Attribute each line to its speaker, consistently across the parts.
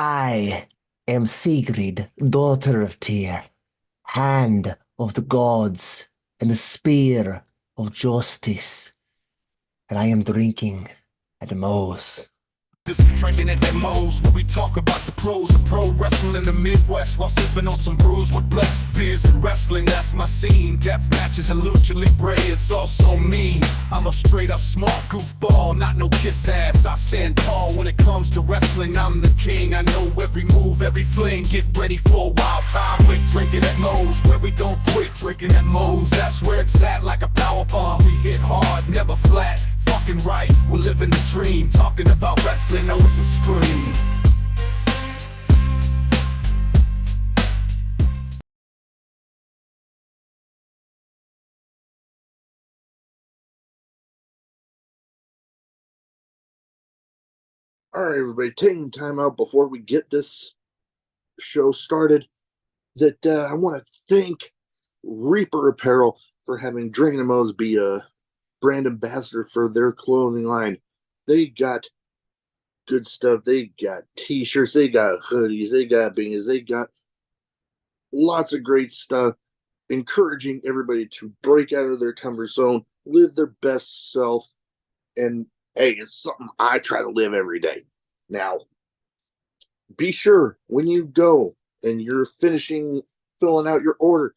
Speaker 1: I am Sigrid, daughter of Tyr, hand of the gods, and the spear of justice, and I am drinking at the Moe's.
Speaker 2: This is Drinkin at that Moe's, where we talk about the pros of pro wrestling in the Midwest while sipping on some brews with blessed beers and wrestling. That's my scene. Death matches and lucha libre, it's all so mean. I'm a straight up smart goofball, not no kiss ass. I stand tall when it comes to wrestling. I'm the king. I know every move, every fling. Get ready for a wild time with Drinkin at Moe's, where we don't quit. Drinkin at Moe's, that's where it's at, like a power bomb. We hit hard, never flat. Fucking right, we're living the dream. Talking about wrestling, oh it's a scream.
Speaker 3: All right, everybody, taking time out before we get this show started. I want to thank Reaper Apparel for having Drinking Mo's be a brand ambassador for their clothing line. They got good stuff. They got t-shirts, they got hoodies, they got beanies, they got lots of great stuff, encouraging everybody to break out of their comfort zone, live their best self, and hey, it's something I try to live every day. Now, be sure when you go and you're finishing filling out your order,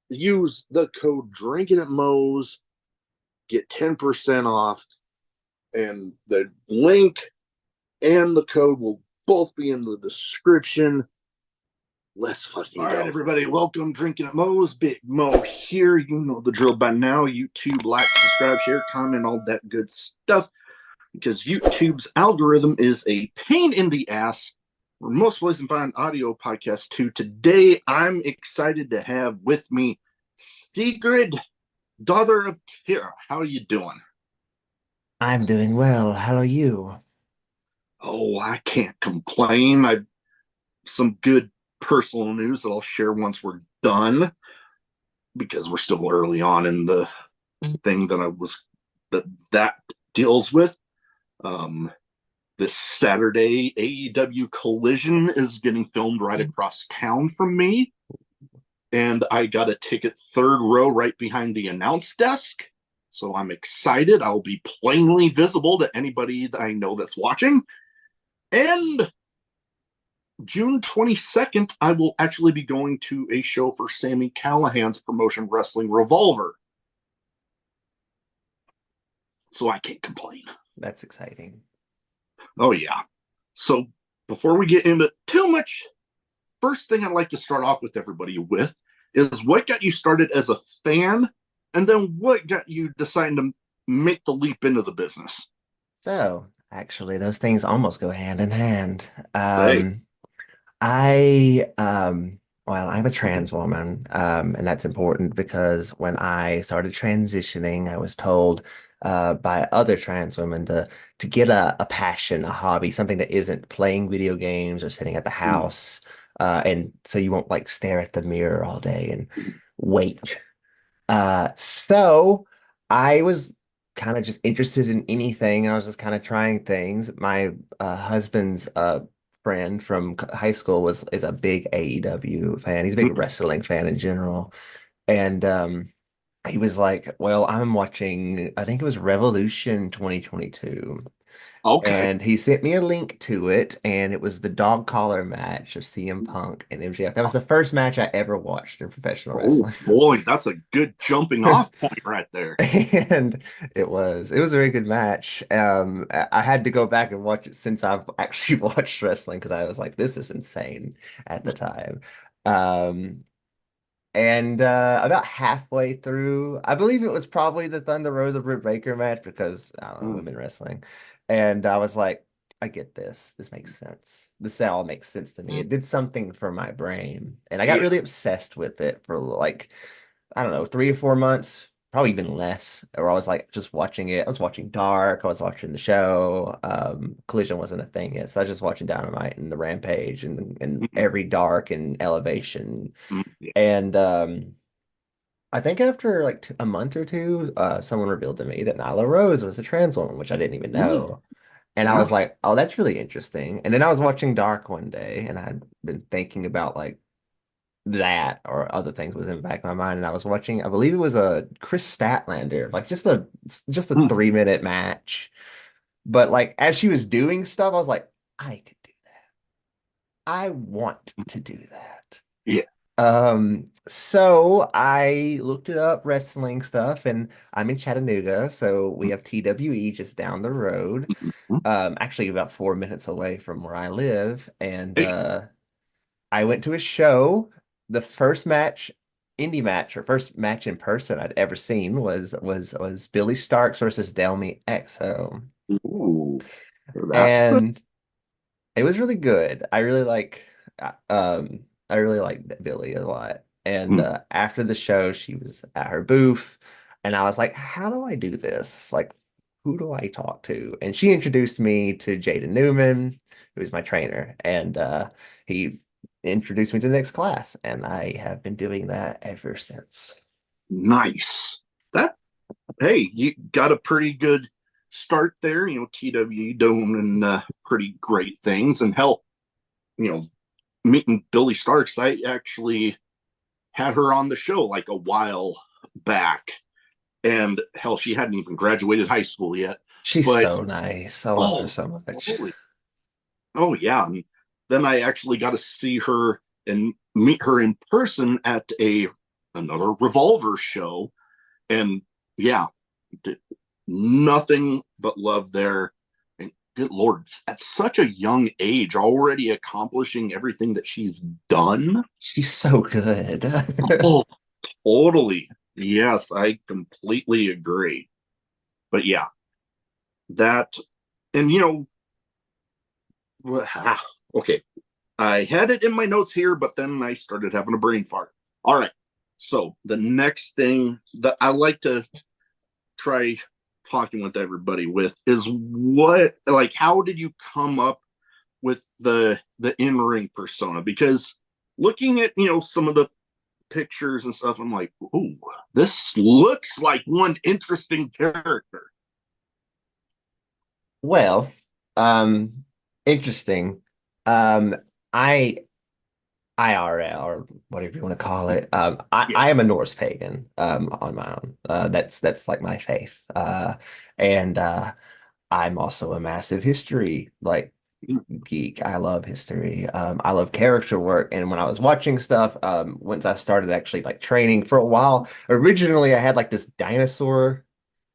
Speaker 3: use the code Drinking at Moe's, get 10% off, and the link and the code will both be in the description. Let's fucking go. All right, everybody, welcome Drinking at Moe's. Big Mo here. You know the drill by now. YouTube, like, subscribe, share, comment, all that good stuff. Because YouTube's algorithm is a pain in the ass. Where most places can find audio podcasts too. Today, I'm excited to have with me Sigrid, Daughter of Tyr. How are you doing?
Speaker 1: I'm doing well. How are you?
Speaker 3: Oh, I can't complain. I've some good personal news that I'll share once we're done, because we're still early on in the thing that deals with. This Saturday, AEW Collision is getting filmed right across town from me, and I got a ticket third row right behind the announce desk. So I'm excited. I'll be plainly visible to anybody that I know that's watching. And June 22nd, I will actually be going to a show for Sami Callihan's promotion, Wrestling Revolver. So I can't complain.
Speaker 1: That's exciting.
Speaker 3: Oh, yeah. So before we get into too much, first thing I'd like to start off with everybody with is what got you started as a fan, and then what got you deciding to make the leap into the business?
Speaker 1: So, actually, those things almost go hand in hand.
Speaker 3: Hey.
Speaker 1: I well, I'm a trans woman, and that's important because when I started transitioning, I was told by other trans women to get a passion, a hobby, something that isn't playing video games or sitting at the house, and so you won't like stare at the mirror all day and wait. So I was kind of just interested in anything. I was just kind of trying things. My husband's friend from high school was is a big AEW fan. He's a big wrestling fan in general. And he was like, "Well, I'm watching, I think it was Revolution 2022."
Speaker 3: Okay.
Speaker 1: And he sent me a link to it, and it was the dog collar match of CM Punk and MJF. That was the first match I ever watched in professional
Speaker 3: Oh
Speaker 1: wrestling.
Speaker 3: boy, that's a good jumping off point right there.
Speaker 1: And it was a very good match. I had to go back and watch it since I've actually watched wrestling because I was like, this is insane at the time. Um, and about halfway through, I believe it was probably the Thunder Rosa Britt Baker match because I don't know, women wrestling. And I was like, I get this. This makes sense. This all makes sense to me. It did something for my brain. And I got
Speaker 3: Yeah.
Speaker 1: really obsessed with it for like, I don't know, 3 or 4 months, probably even less. Or I was like just watching it. I was watching Dark, I was watching the show. Collision wasn't a thing yet. So I was just watching Dynamite and the Rampage and every Dark and Elevation.
Speaker 3: Yeah.
Speaker 1: And I think after like a month or two, someone revealed to me that Nyla Rose was a trans woman, which I didn't even know. And I
Speaker 3: Yeah.
Speaker 1: was like, oh, that's really interesting. And then I was watching Dark one day and I'd been thinking about like that or other things was in the back of my mind. And I was watching, I believe it was a Chris Statlander, like just a
Speaker 3: Mm.
Speaker 1: 3 minute match. But like as she was doing stuff, I was like, I could do that. I want to do that.
Speaker 3: Yeah.
Speaker 1: So I looked it up, wrestling stuff, and I'm in Chattanooga, so we have TWE just down the road.
Speaker 3: Mhm.
Speaker 1: Actually about 4 minutes away from where I live, and
Speaker 3: Hey,
Speaker 1: I went to a show. The first match, indie match, or first match in person I'd ever seen was Billy Starks versus Delmy XO,
Speaker 3: ooh, that's the.
Speaker 1: and it was really good. I really liked Billy a lot. And
Speaker 3: Mm.
Speaker 1: after the show, she was at her booth, and I was like, "How do I do this? Like, who do I talk to?" And she introduced me to Jaden Newman, who is my trainer, and he introduced me to the next class, and I have been doing that ever since.
Speaker 3: Nice. That Hey, you got a pretty good start there. TW doing pretty great things, and hell, you know, meeting Billy Starks. I actually had her on the show like a while back, and hell, she hadn't even graduated high school yet.
Speaker 1: She's
Speaker 3: But
Speaker 1: so nice. I love her
Speaker 3: oh,
Speaker 1: so much.
Speaker 3: holy, oh yeah. And then I actually got to see her and meet her in person at a another Revolver show, and yeah, nothing but love there. And good Lord, at such a young age, already accomplishing everything that she's done.
Speaker 1: She's so good.
Speaker 3: Oh, totally. Yes, I completely agree. But yeah, that, and okay, I had it in my notes here, but then I started having a brain fart. All right. So the next thing that I like to try talking with everybody with is how did you come up with the in-ring persona? Because looking at some of the pictures and stuff, I'm like, ooh, this looks like one interesting character.
Speaker 1: Well, um, interesting. Um, I IRL or whatever you want to call it.
Speaker 3: Yeah.
Speaker 1: I am a Norse pagan on my own. That's like my faith. And I'm also a massive history like geek. I love history. I love character work. And when I was watching stuff, once I started actually like training for a while, originally I had like this dinosaur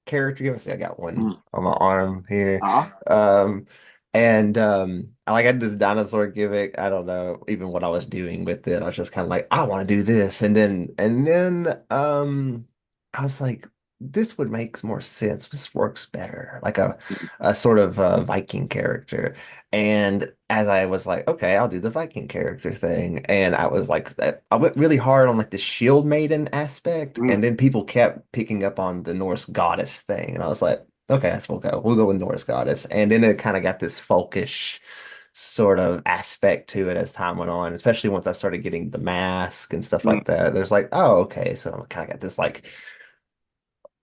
Speaker 1: character. You see, I got one
Speaker 3: Mm.
Speaker 1: on my arm here.
Speaker 3: Ah.
Speaker 1: Um, and I like had this dinosaur gimmick. I don't know even what I was doing with it. I was just kind of like, I want to do this. And then I was like, this would make more sense. This works better. Like a sort of Viking character. And as I was like, okay, I'll do the Viking character thing. And I was like, I went really hard on like the shield maiden aspect.
Speaker 3: Mm.
Speaker 1: And then people kept picking up on the Norse goddess thing. And I was like, okay, that's what we'll go. We'll go with Norse goddess. And then it kind of got this folkish sort of aspect to it as time went on, especially once I started getting the mask and stuff
Speaker 3: Mm.
Speaker 1: like that. There's like, oh, okay. So I kind of got this like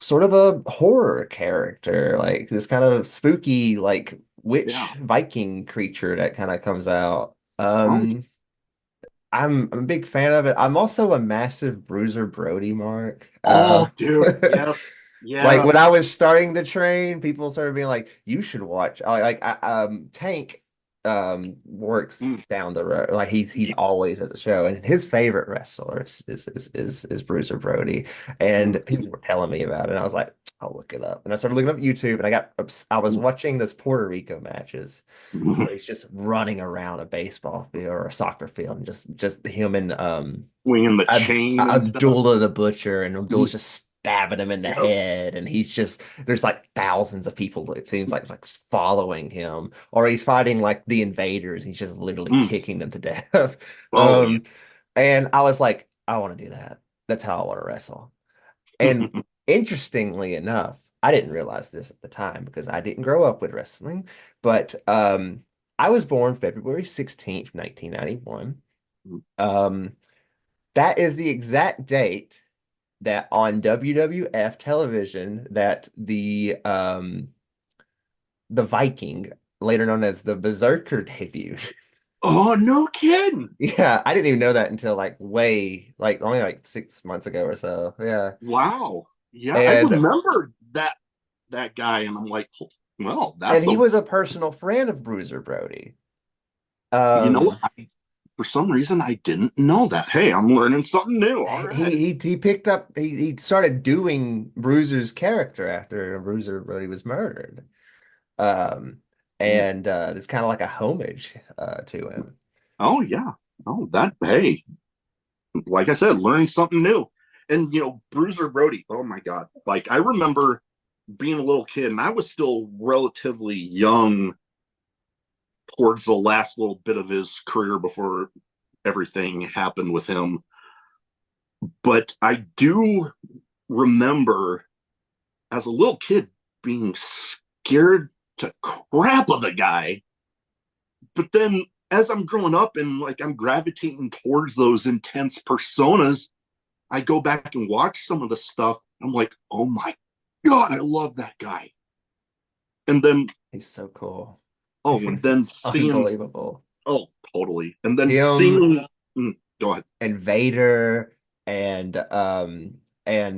Speaker 1: sort of a horror character, like this kind of spooky, like
Speaker 3: Yeah.
Speaker 1: witch Viking creature that kind of comes out.
Speaker 3: Oh,
Speaker 1: I'm a big fan of it. I'm also a massive Bruiser Brody mark.
Speaker 3: oh, dude. Yes.
Speaker 1: Like when
Speaker 3: Yes.
Speaker 1: I was starting to train, people started being like, "You should watch." Tank works
Speaker 3: Mm.
Speaker 1: down the road. Like he's
Speaker 3: Yeah.
Speaker 1: always at the show, and his favorite wrestler is Bruiser Brody.
Speaker 3: Mm.
Speaker 1: And people were telling me about it, and I was like, "I'll look it up." And I started looking up YouTube, and I was watching those Puerto Rico matches
Speaker 3: Mm.
Speaker 1: where he's just running around a baseball field or a soccer field, and just him and
Speaker 3: Swinging the chain and stuff.
Speaker 1: Abdullah the Butcher, and
Speaker 3: Mm.
Speaker 1: Abdullah's just stabbing him in the
Speaker 3: Yes.
Speaker 1: head, and he's just there's like thousands of people it seems like following him, or he's fighting like the invaders. He's just literally
Speaker 3: Mm.
Speaker 1: kicking them to death.
Speaker 3: Oh, yeah.
Speaker 1: Um, and I was like, I want to do that. That's how I want to wrestle. And interestingly enough, I didn't realize this at the time because I didn't grow up with wrestling, but I was born February 16th, 1991. Um, that is the exact date that on WWF television that the Viking later known as the Berserker debut.
Speaker 3: Oh, no kidding.
Speaker 1: Yeah, I didn't even know that until like only like 6 months ago or so. Yeah.
Speaker 3: Wow. Yeah, I
Speaker 1: And
Speaker 3: remember that guy, and I'm like, well,
Speaker 1: and
Speaker 3: that's
Speaker 1: he
Speaker 3: a
Speaker 1: was a personal friend of Bruiser Brody.
Speaker 3: you know what?
Speaker 1: Um
Speaker 3: For some reason I didn't know that. Hey, I'm learning something new. All right.
Speaker 1: he picked up he started doing Bruiser's character after Bruiser Brody was murdered. Um
Speaker 3: Mm.
Speaker 1: and it's kind of like a homage to him.
Speaker 3: Oh yeah. Oh, that hey, like I said, learning something new. And Bruiser Brody, oh my God. Like I remember being a little kid and I was still relatively young towards the last little bit of his career before everything happened with him. But I do remember as a little kid being scared to crap of the guy. But then as I'm growing up and like I'm gravitating towards those intense personas, I go back and watch some of the stuff. I'm like, oh my God, I love that guy. And then,
Speaker 1: He's so cool.
Speaker 3: oh, and then
Speaker 1: It's
Speaker 3: seeing,
Speaker 1: unbelievable.
Speaker 3: oh, totally. And then
Speaker 1: Him
Speaker 3: seeing, go ahead.
Speaker 1: and Vader and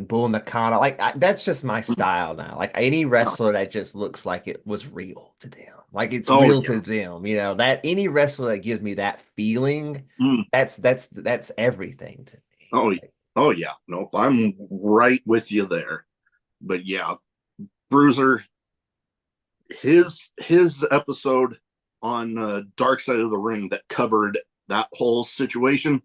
Speaker 1: Bull Nakano. Like that's just my style now. Like any wrestler that just looks like it was real to them. Like it's
Speaker 3: Oh,
Speaker 1: real
Speaker 3: yeah.
Speaker 1: to them. You know, that any wrestler that gives me that feeling,
Speaker 3: Mm,
Speaker 1: that's everything to me.
Speaker 3: oh,
Speaker 1: Like,
Speaker 3: oh, yeah. Nope. I'm right with you there. But yeah, Bruiser, his episode on Dark Side of the Ring that covered that whole situation,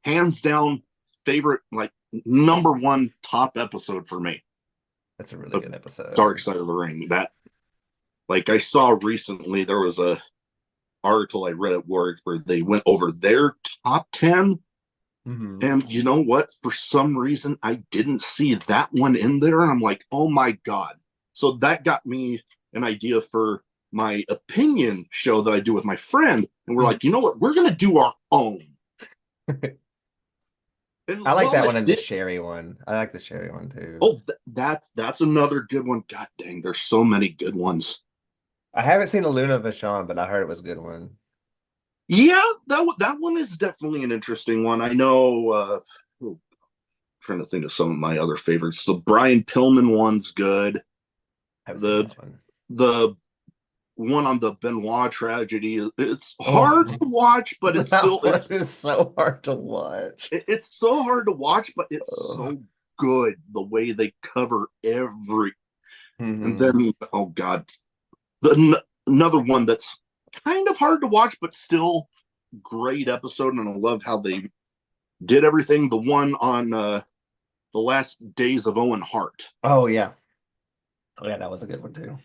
Speaker 3: hands down favorite, like number one top episode for me
Speaker 1: that's a really
Speaker 3: of
Speaker 1: good
Speaker 3: Dark
Speaker 1: episode.
Speaker 3: Side of the Ring. That like I saw recently, there was a article I read at work where they went over their top 10.
Speaker 1: Hmm.
Speaker 3: And you know what? For some reason, I didn't see that one in there. And I'm like, oh my God. So that got me an idea for my opinion show that I do with my friend. And we're like, you know what? We're going to do our own.
Speaker 1: I
Speaker 3: And
Speaker 1: like
Speaker 3: while
Speaker 1: that
Speaker 3: I
Speaker 1: one and the
Speaker 3: did,
Speaker 1: Sherry one. I like the Sherry one too.
Speaker 3: oh, that's another good one. God dang, there's so many good ones.
Speaker 1: I haven't seen a Luna Vachon, but I heard it was a good one.
Speaker 3: Yeah, that one is definitely an interesting one. I know. Oh, trying to think of some of my other favorites. The Brian Pillman one's good.
Speaker 1: I haven't seen
Speaker 3: The
Speaker 1: that one.
Speaker 3: the one on the Benoit tragedy. It's hard
Speaker 1: Oh,
Speaker 3: to watch, but it's
Speaker 1: that
Speaker 3: still
Speaker 1: one is so hard to watch.
Speaker 3: it's so hard to watch, but it's
Speaker 1: Oh.
Speaker 3: so good the way they cover every. And
Speaker 1: Hmm.
Speaker 3: then oh God, another one that's kind of hard to watch, but still great episode, and I love how they did everything. The one on the last days of Owen Hart.
Speaker 1: Oh yeah. Oh yeah, that was a good one too.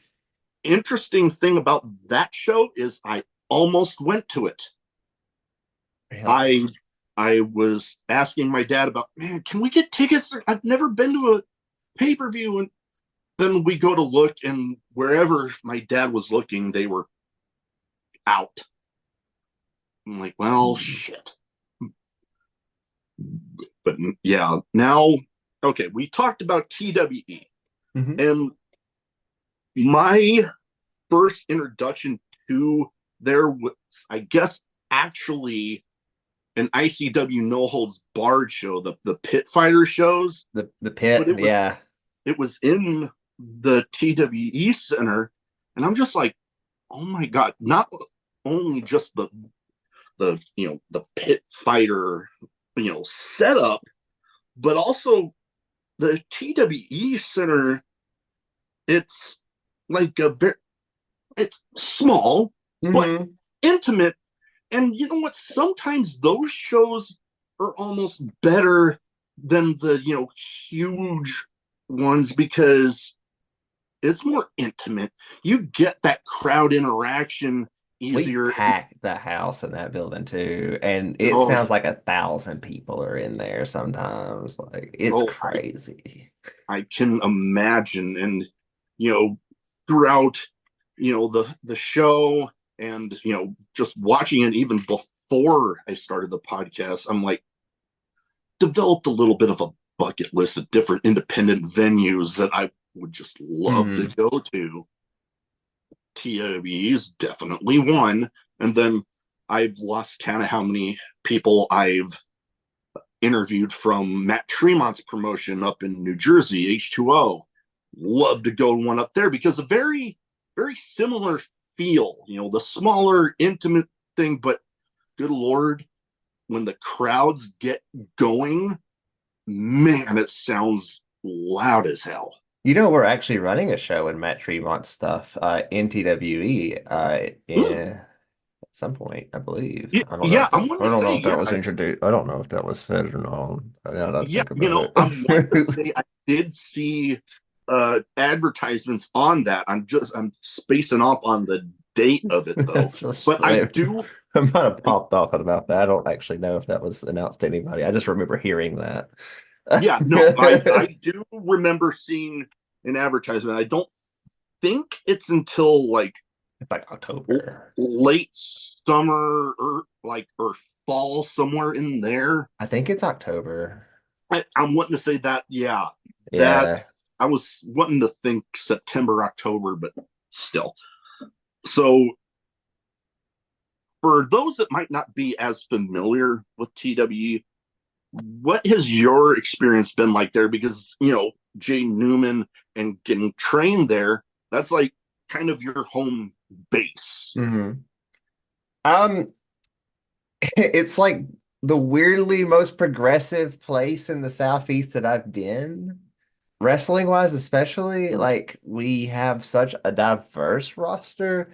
Speaker 3: Interesting thing about that show is I almost went to it.
Speaker 1: Really?
Speaker 3: I I was asking my dad about, man, can we get tickets? I've never been to a pay-per-view. And then we go to look, and wherever my dad was looking, they were out. I'm like, well, shit. But yeah, now, okay, we talked about TWE.
Speaker 1: Hmm.
Speaker 3: And my first introduction to there was, I guess, actually an ICW no holds barred show, the pit fighter shows,
Speaker 1: The
Speaker 3: but
Speaker 1: pit, yeah.
Speaker 3: it was in the TWE center, and I'm just like, oh my God, not only just the the pit fighter setup, but also the TWE center. It's like a very it's small but
Speaker 1: Hmm.
Speaker 3: intimate. And you know what? Sometimes those shows are almost better than the huge ones because it's more intimate. You get that crowd interaction
Speaker 1: We
Speaker 3: easier.
Speaker 1: packed the house in that building too, and it
Speaker 3: Oh,
Speaker 1: sounds like 1,000 people are in there sometimes. Like it's
Speaker 3: oh,
Speaker 1: crazy.
Speaker 3: I can imagine. And you know, throughout the show, and just watching it even before I started the podcast, I'm like developed a little bit of a bucket list of different independent venues that I would just love to
Speaker 1: Hmm.
Speaker 3: go to. TW's definitely one. And then I've lost count of how many people I've interviewed from Matt Tremont's promotion up in New Jersey, H2O. Love to go one up there because a very, very similar feel, the smaller, intimate thing, but good Lord, when the crowds get going, man, it sounds loud as hell.
Speaker 1: We're actually running a show in Matt Tremont stuff, NTWE, at some point, I believe. I don't know
Speaker 3: Yeah,
Speaker 1: if
Speaker 3: I'm
Speaker 1: that,
Speaker 3: wanting
Speaker 1: I
Speaker 3: to
Speaker 1: don't know
Speaker 3: say,
Speaker 1: if that
Speaker 3: yeah,
Speaker 1: was introduced. I don't know if that was said or not. I gotta
Speaker 3: yeah,
Speaker 1: think about
Speaker 3: I'm wanting to
Speaker 1: it.
Speaker 3: say I did see advertisements on that. I'm spacing off on the date of it though.
Speaker 1: Just,
Speaker 3: But I do
Speaker 1: I might have popped off about that. I don't actually know if that was announced to anybody. I just remember hearing that.
Speaker 3: Yeah, no, I do remember seeing an advertisement. I don't think it's until like
Speaker 1: It's like October.
Speaker 3: late summer or fall somewhere in there.
Speaker 1: I think it's October.
Speaker 3: I'm wanting to say that, yeah, that
Speaker 1: Yeah.
Speaker 3: I was wanting to think September, October, but still. So for those that might not be as familiar with TWE, what has your experience been like there? Because, Jay Newman and getting trained there, that's like kind of your home base.
Speaker 1: hmm Um, it's like the weirdly most progressive place in the Southeast that I've been. Wrestling wise, especially, like we have such a diverse roster.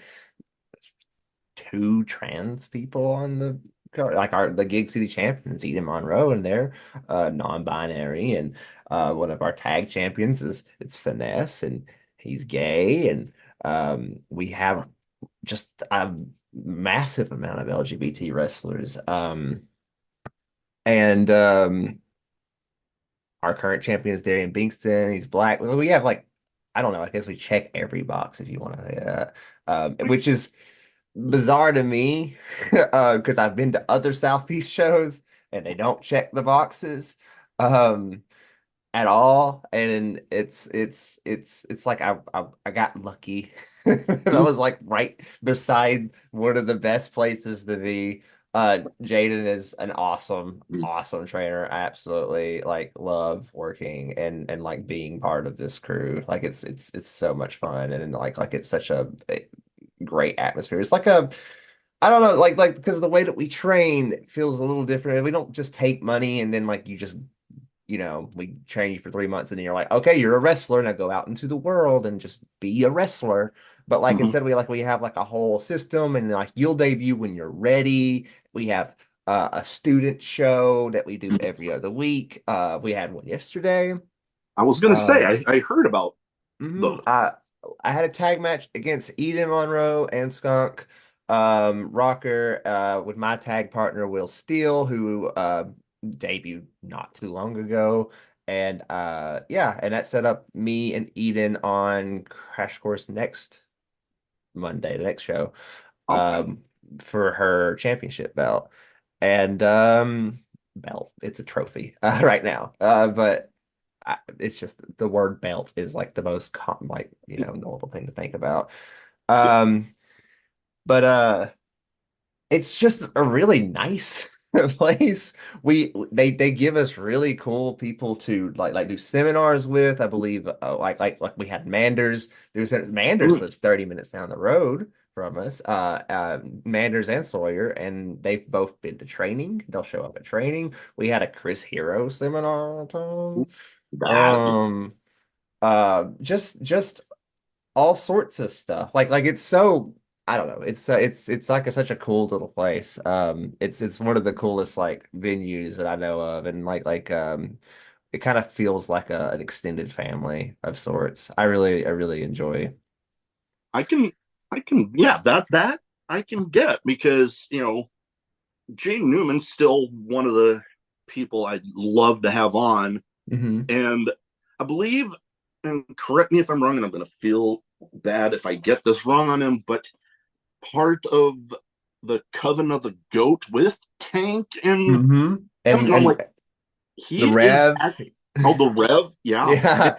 Speaker 1: Two trans people on the card, like the Gig City champions, Eden Monroe, and they're non-binary, and one of our tag champions is it's Finesse, and he's gay, and we have just a massive amount of LGBT wrestlers. And Our current champion is Darian Bingston. He's black. We have like, I don't know, I guess we check every box if you want to say that. Which is bizarre to me because I've been to other Southeast shows and they don't check the boxes um, at all, and it's like I got lucky. I was like right beside one of the best places to be. Jaden is an awesome trainer. I absolutely like love working and like being part of this crew. Like it's so much fun and like it's such a great atmosphere. It's like a I don't know, like because the way that we train feels a little different. We don't just take money and then like you just we train you for 3 months and then you're like, okay, you're a wrestler, now go out into the world and just be a wrestler. But like
Speaker 3: Mm-hmm.
Speaker 1: instead we have like a whole system and like you'll debut when you're ready. We have a student show that we do every other week. We had one yesterday.
Speaker 3: I was going to say,
Speaker 1: Um,
Speaker 3: I heard about
Speaker 1: mhm,
Speaker 3: those.
Speaker 1: I had a tag match against Eden Monroe and Skunk Rocker with my tag partner Will Steele, who debuted not too long ago. And yeah, and that set up me and Eden on Crash Course next Monday, the next show,
Speaker 3: Okay.
Speaker 1: um, for her championship belt. And belt, it's a trophy right now. But it's just the word belt is like the most like normal thing to think about.
Speaker 3: Yeah.
Speaker 1: Um, but it's just a really nice place. They give us really cool people to like do seminars with. I believe like we had Manders. Manders lives 30 minutes down the road from us. Manders and Sawyer, and they've both been to training. They'll show up at training. We had a Chris Hero seminar.
Speaker 3: That.
Speaker 1: Um, just all sorts of stuff. Like it's so I don't know. It's like such a cool little place. It's one of the coolest like venues that I know of, and it kind of feels like an extended family of sorts. I really enjoy.
Speaker 3: I can, yeah, that I can get because, Jane Newman's still one of the people I'd love to have on.
Speaker 1: hmm
Speaker 3: And I believe, and correct me if I'm wrong, and I'm going to feel bad if I get this wrong on him, but part of the Coven of the Goat with Tank and
Speaker 1: hmm
Speaker 3: him, and I'm
Speaker 1: and
Speaker 3: like,
Speaker 1: the
Speaker 3: he is
Speaker 1: Rev,
Speaker 3: actually, oh, the Rev, yeah.
Speaker 1: yeah.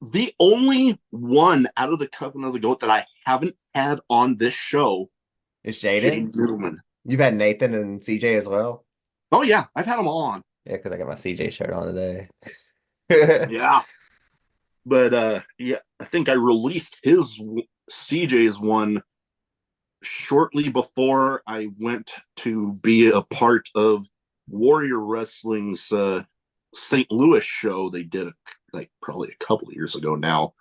Speaker 3: The only one out of the Covenant of the Goat that I haven't had on this show,
Speaker 1: Is
Speaker 3: Jay
Speaker 1: Jaden?
Speaker 3: Newman.
Speaker 1: You've had Nathan and CJ as well?
Speaker 3: Oh yeah, I've had them all on.
Speaker 1: Yeah, because I got my CJ shirt on today.
Speaker 3: Yeah, but yeah, I think I released his CJ's one shortly before I went to be a part of Warrior Wrestling's St. Louis show. They did like probably a couple of years ago now,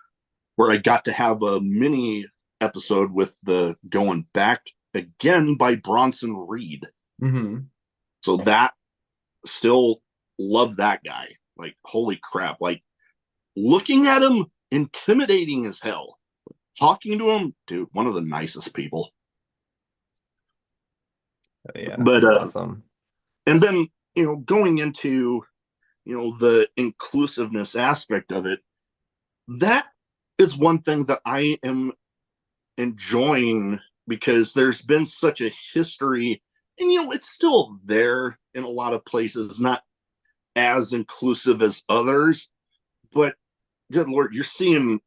Speaker 3: where I got to have a mini episode with the Going Back Again by Bronson Reed.
Speaker 1: hmm
Speaker 3: So that still love that guy. Like, holy crap. Like, looking at him, intimidating as hell. Talking to him, dude, one of the nicest people.
Speaker 1: Yeah,
Speaker 3: But
Speaker 1: he's awesome.
Speaker 3: and then going into the inclusiveness aspect of it, that is one thing that I am enjoying because there's been such a history, and it's still there in a lot of places, not as inclusive as others, but good lord, you're seeing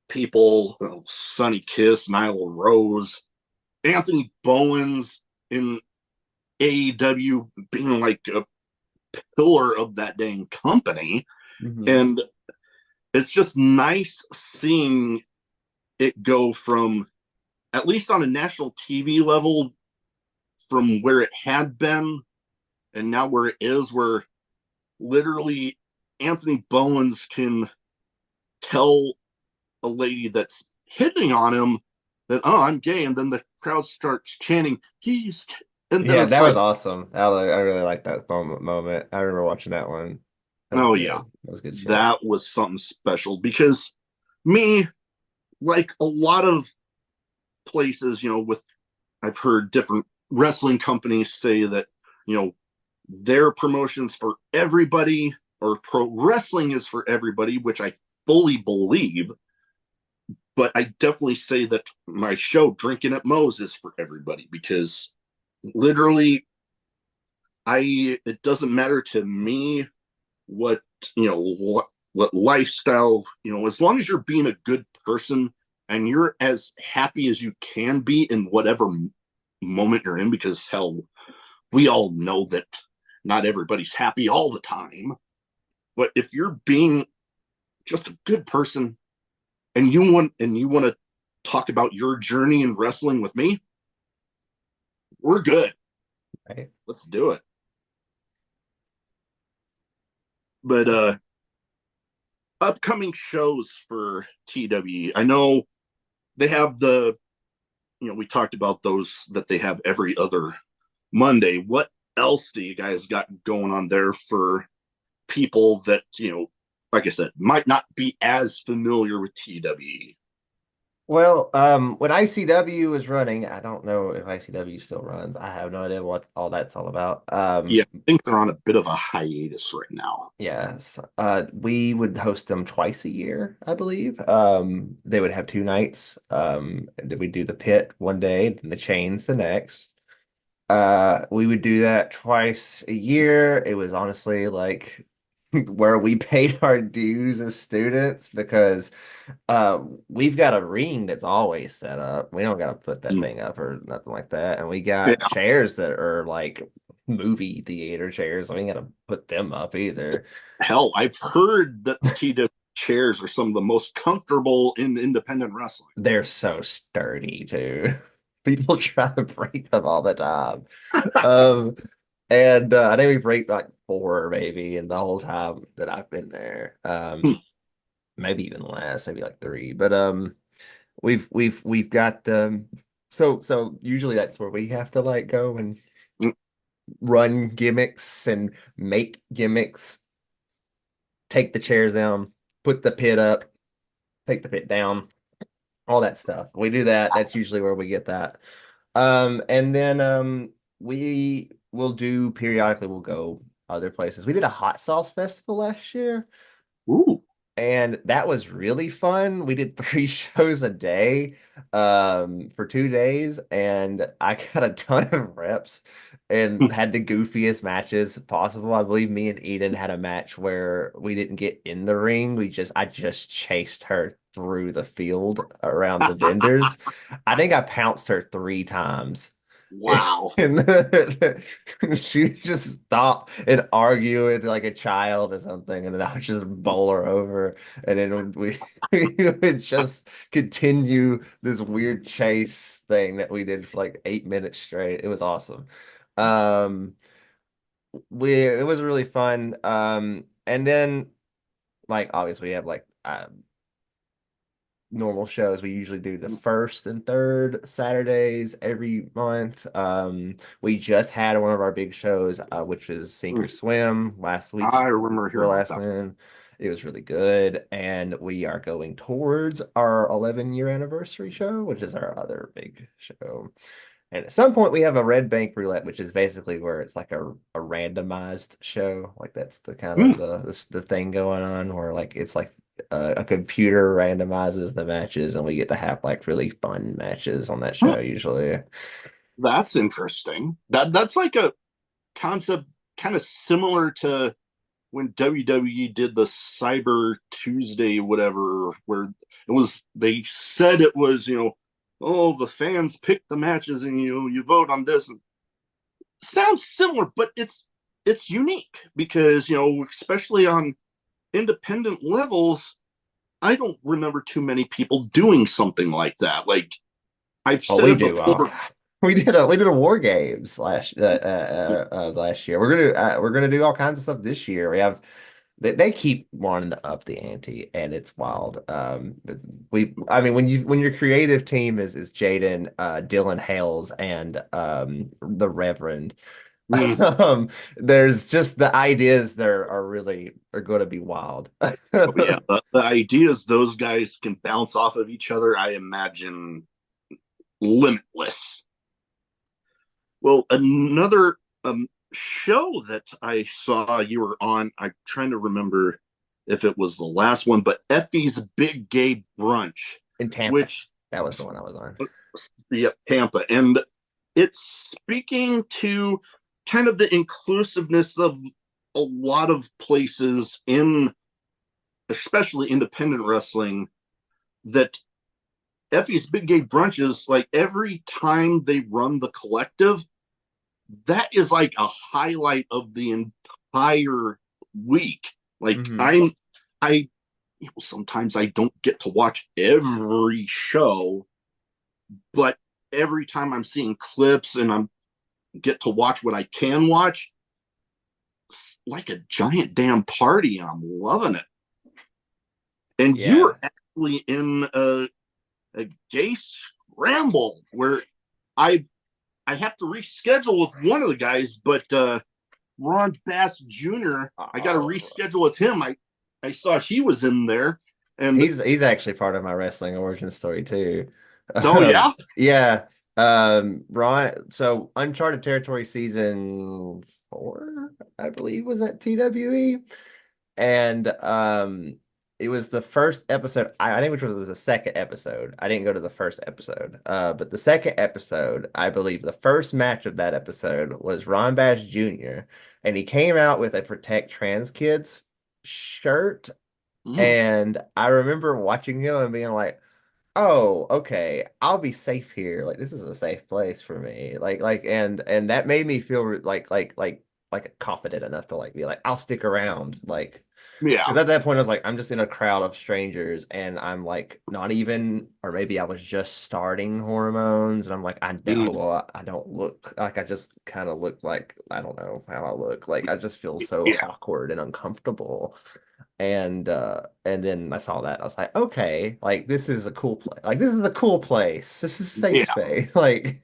Speaker 3: people, Sonny Kiss, Nyla Rose, Anthony Bowens in AEW being like a pillar of that dang company.
Speaker 1: hmm
Speaker 3: And it's just nice seeing it go from, at least on a national TV level, from where it had been and now where it is, where literally Anthony Bowens can tell a lady that's hitting on him that, oh, I'm gay. And then the crowd starts chanting, he's, and then
Speaker 1: Yeah,
Speaker 3: it's
Speaker 1: that was
Speaker 3: like,
Speaker 1: awesome. I really like that moment. I remember watching that one. That was
Speaker 3: oh,
Speaker 1: good.
Speaker 3: yeah,
Speaker 1: That was good shit.
Speaker 3: that was something special because me, like a lot of places, with I've heard different wrestling companies say that, their promotions for everybody or pro wrestling is for everybody, which I fully believe. But I definitely say that my show, Drinking at Moe's, is for everybody because literally, it doesn't matter to me what, what lifestyle, as long as you're being a good person and you're as happy as you can be in whatever moment you're in, because hell, we all know that not everybody's happy all the time. But if you're being just a good person and you want to talk about your journey in wrestling with me, we're good.
Speaker 1: Right?
Speaker 3: Let's do it. But upcoming shows for TWE, I know they have we talked about those that they have every other Monday. What else do you guys got going on there for people that, like I said, might not be as familiar with TWE?
Speaker 1: Well, when ICW was running, I don't know if ICW still runs. I have no idea what all that's all about.
Speaker 3: Yeah, I think they're on a bit of a hiatus right now.
Speaker 1: Yes, we would host them twice a year, I believe. They would have two nights. We'd do the pit one day, then the chains the next. We would do that twice a year. It was honestly like where we paid our dues as students because we've got a ring that's always set up. We don't got to put that
Speaker 3: Mm.
Speaker 1: thing up or nothing like that. And we got
Speaker 3: Yeah,
Speaker 1: chairs that are like movie theater chairs. We ain't got to put them up either.
Speaker 3: hell, I've heard that the TW chairs are some of the most comfortable in independent wrestling.
Speaker 1: They're so sturdy too. People try to break them all the time. Um, and I think we've raped like four maybe in the whole time that I've been there. Maybe even less, maybe like three. But we've got so usually that's where we have to like go and run gimmicks and make gimmicks, take the chairs down, put the pit up, take the pit down, all that stuff. We do that. That's usually where we get that. And then we will do periodically, we'll go other places. We did a hot sauce festival last year.
Speaker 3: Ooh.
Speaker 1: And that was really fun. We did 3 shows a day for 2 days, and I got a ton of reps and had the goofiest matches possible. I believe me and Eden had a match where we didn't get in the ring. I just chased her through the field around the vendors. I think I pounced her 3 times.
Speaker 3: Wow.
Speaker 1: And she just stop and argue with like a child or something, and then I would just bowl her over, and then we would just continue this weird chase thing that we did for like 8 minutes straight. It was awesome. Um, it was really fun. And then like obviously we have like normal shows. We usually do the first and third Saturdays every month. We just had one of our big shows, which is Sink or Swim last week
Speaker 3: I remember
Speaker 1: for
Speaker 3: hearing about
Speaker 1: last
Speaker 3: that.
Speaker 1: in. It was really good, and we are going towards our 11-year anniversary show, which is our other big show. And at some point, we have a Red Bank Roulette, which is basically where it's like a randomized show. Like that's the kind of
Speaker 3: Hmm.
Speaker 1: the thing going on where like it's like a computer randomizes the matches, and we get to have like really fun matches on that
Speaker 3: Huh.
Speaker 1: show usually.
Speaker 3: That's interesting. That's like a concept kind of similar to when WWE did the Cyber Tuesday, whatever, where it was, they said it was, oh, the fans pick the matches and you vote on this. Sounds similar, but it's unique because, especially on independent levels, I don't remember too many people doing something like that. Like I've
Speaker 1: Oh,
Speaker 3: said
Speaker 1: we
Speaker 3: it
Speaker 1: do. Oh,
Speaker 3: before.
Speaker 1: God. We did a war games last year. We're gonna do all kinds of stuff this year. They keep wanting to up the ante, and it's wild. But I mean, when your creative team is Jaden, Dylan Hales, and the Reverend,
Speaker 3: Mm,
Speaker 1: there's just the ideas there are going to be wild.
Speaker 3: oh yeah, the ideas those guys can bounce off of each other, I imagine limitless. Well, another show that I saw you were on, I'm trying to remember if it was the last one, but Effie's Big Gay Brunch,
Speaker 1: In Tampa,
Speaker 3: which,
Speaker 1: that was the one I was on.
Speaker 3: yeah, Tampa. And it's speaking to kind of the inclusiveness of a lot of places in, especially independent wrestling, that Effie's Big Gay Brunches, like every time they run the collective, that is like a highlight of the entire week. Like
Speaker 1: Hmm.
Speaker 3: I sometimes I don't get to watch every show, but every time I'm seeing clips and I'm get to watch what I can watch, it's like a giant damn party. I'm loving it. And you
Speaker 1: Yeah.
Speaker 3: were actually in a gay scramble where I've I have to reschedule with one of the guys, but Ron Bass Jr., I got to
Speaker 1: Oh,
Speaker 3: reschedule with him. I saw he was in there, and
Speaker 1: he's actually part of my wrestling origin story too.
Speaker 3: oh yeah,
Speaker 1: Yeah. Ron, so Uncharted Territory season 4, I believe, was at TWE. And it was the first episode, I think, which was the second episode. I didn't go to the first episode. But the second episode, I believe the first match of that episode was Ron Bass Jr. And he came out with a Protect Trans Kids shirt.
Speaker 3: mm,
Speaker 1: And I remember watching him and being like, oh, okay, I'll be safe here. Like this is a safe place for me. And that made me feel like confident enough to like be like, I'll stick around. Like,
Speaker 3: yeah,
Speaker 1: because at that point I was like, I'm just in a crowd of strangers, and I'm like not even, or maybe I was just starting hormones, and I'm like, I
Speaker 3: mm,
Speaker 1: know I don't look like, I just kind of look like I don't know how I look. Like I just feel so
Speaker 3: yeah,
Speaker 1: awkward and uncomfortable. And then I saw that. I was like, okay, like this is a cool place. Like this is a cool place. This is safe
Speaker 3: yeah.
Speaker 1: space. Like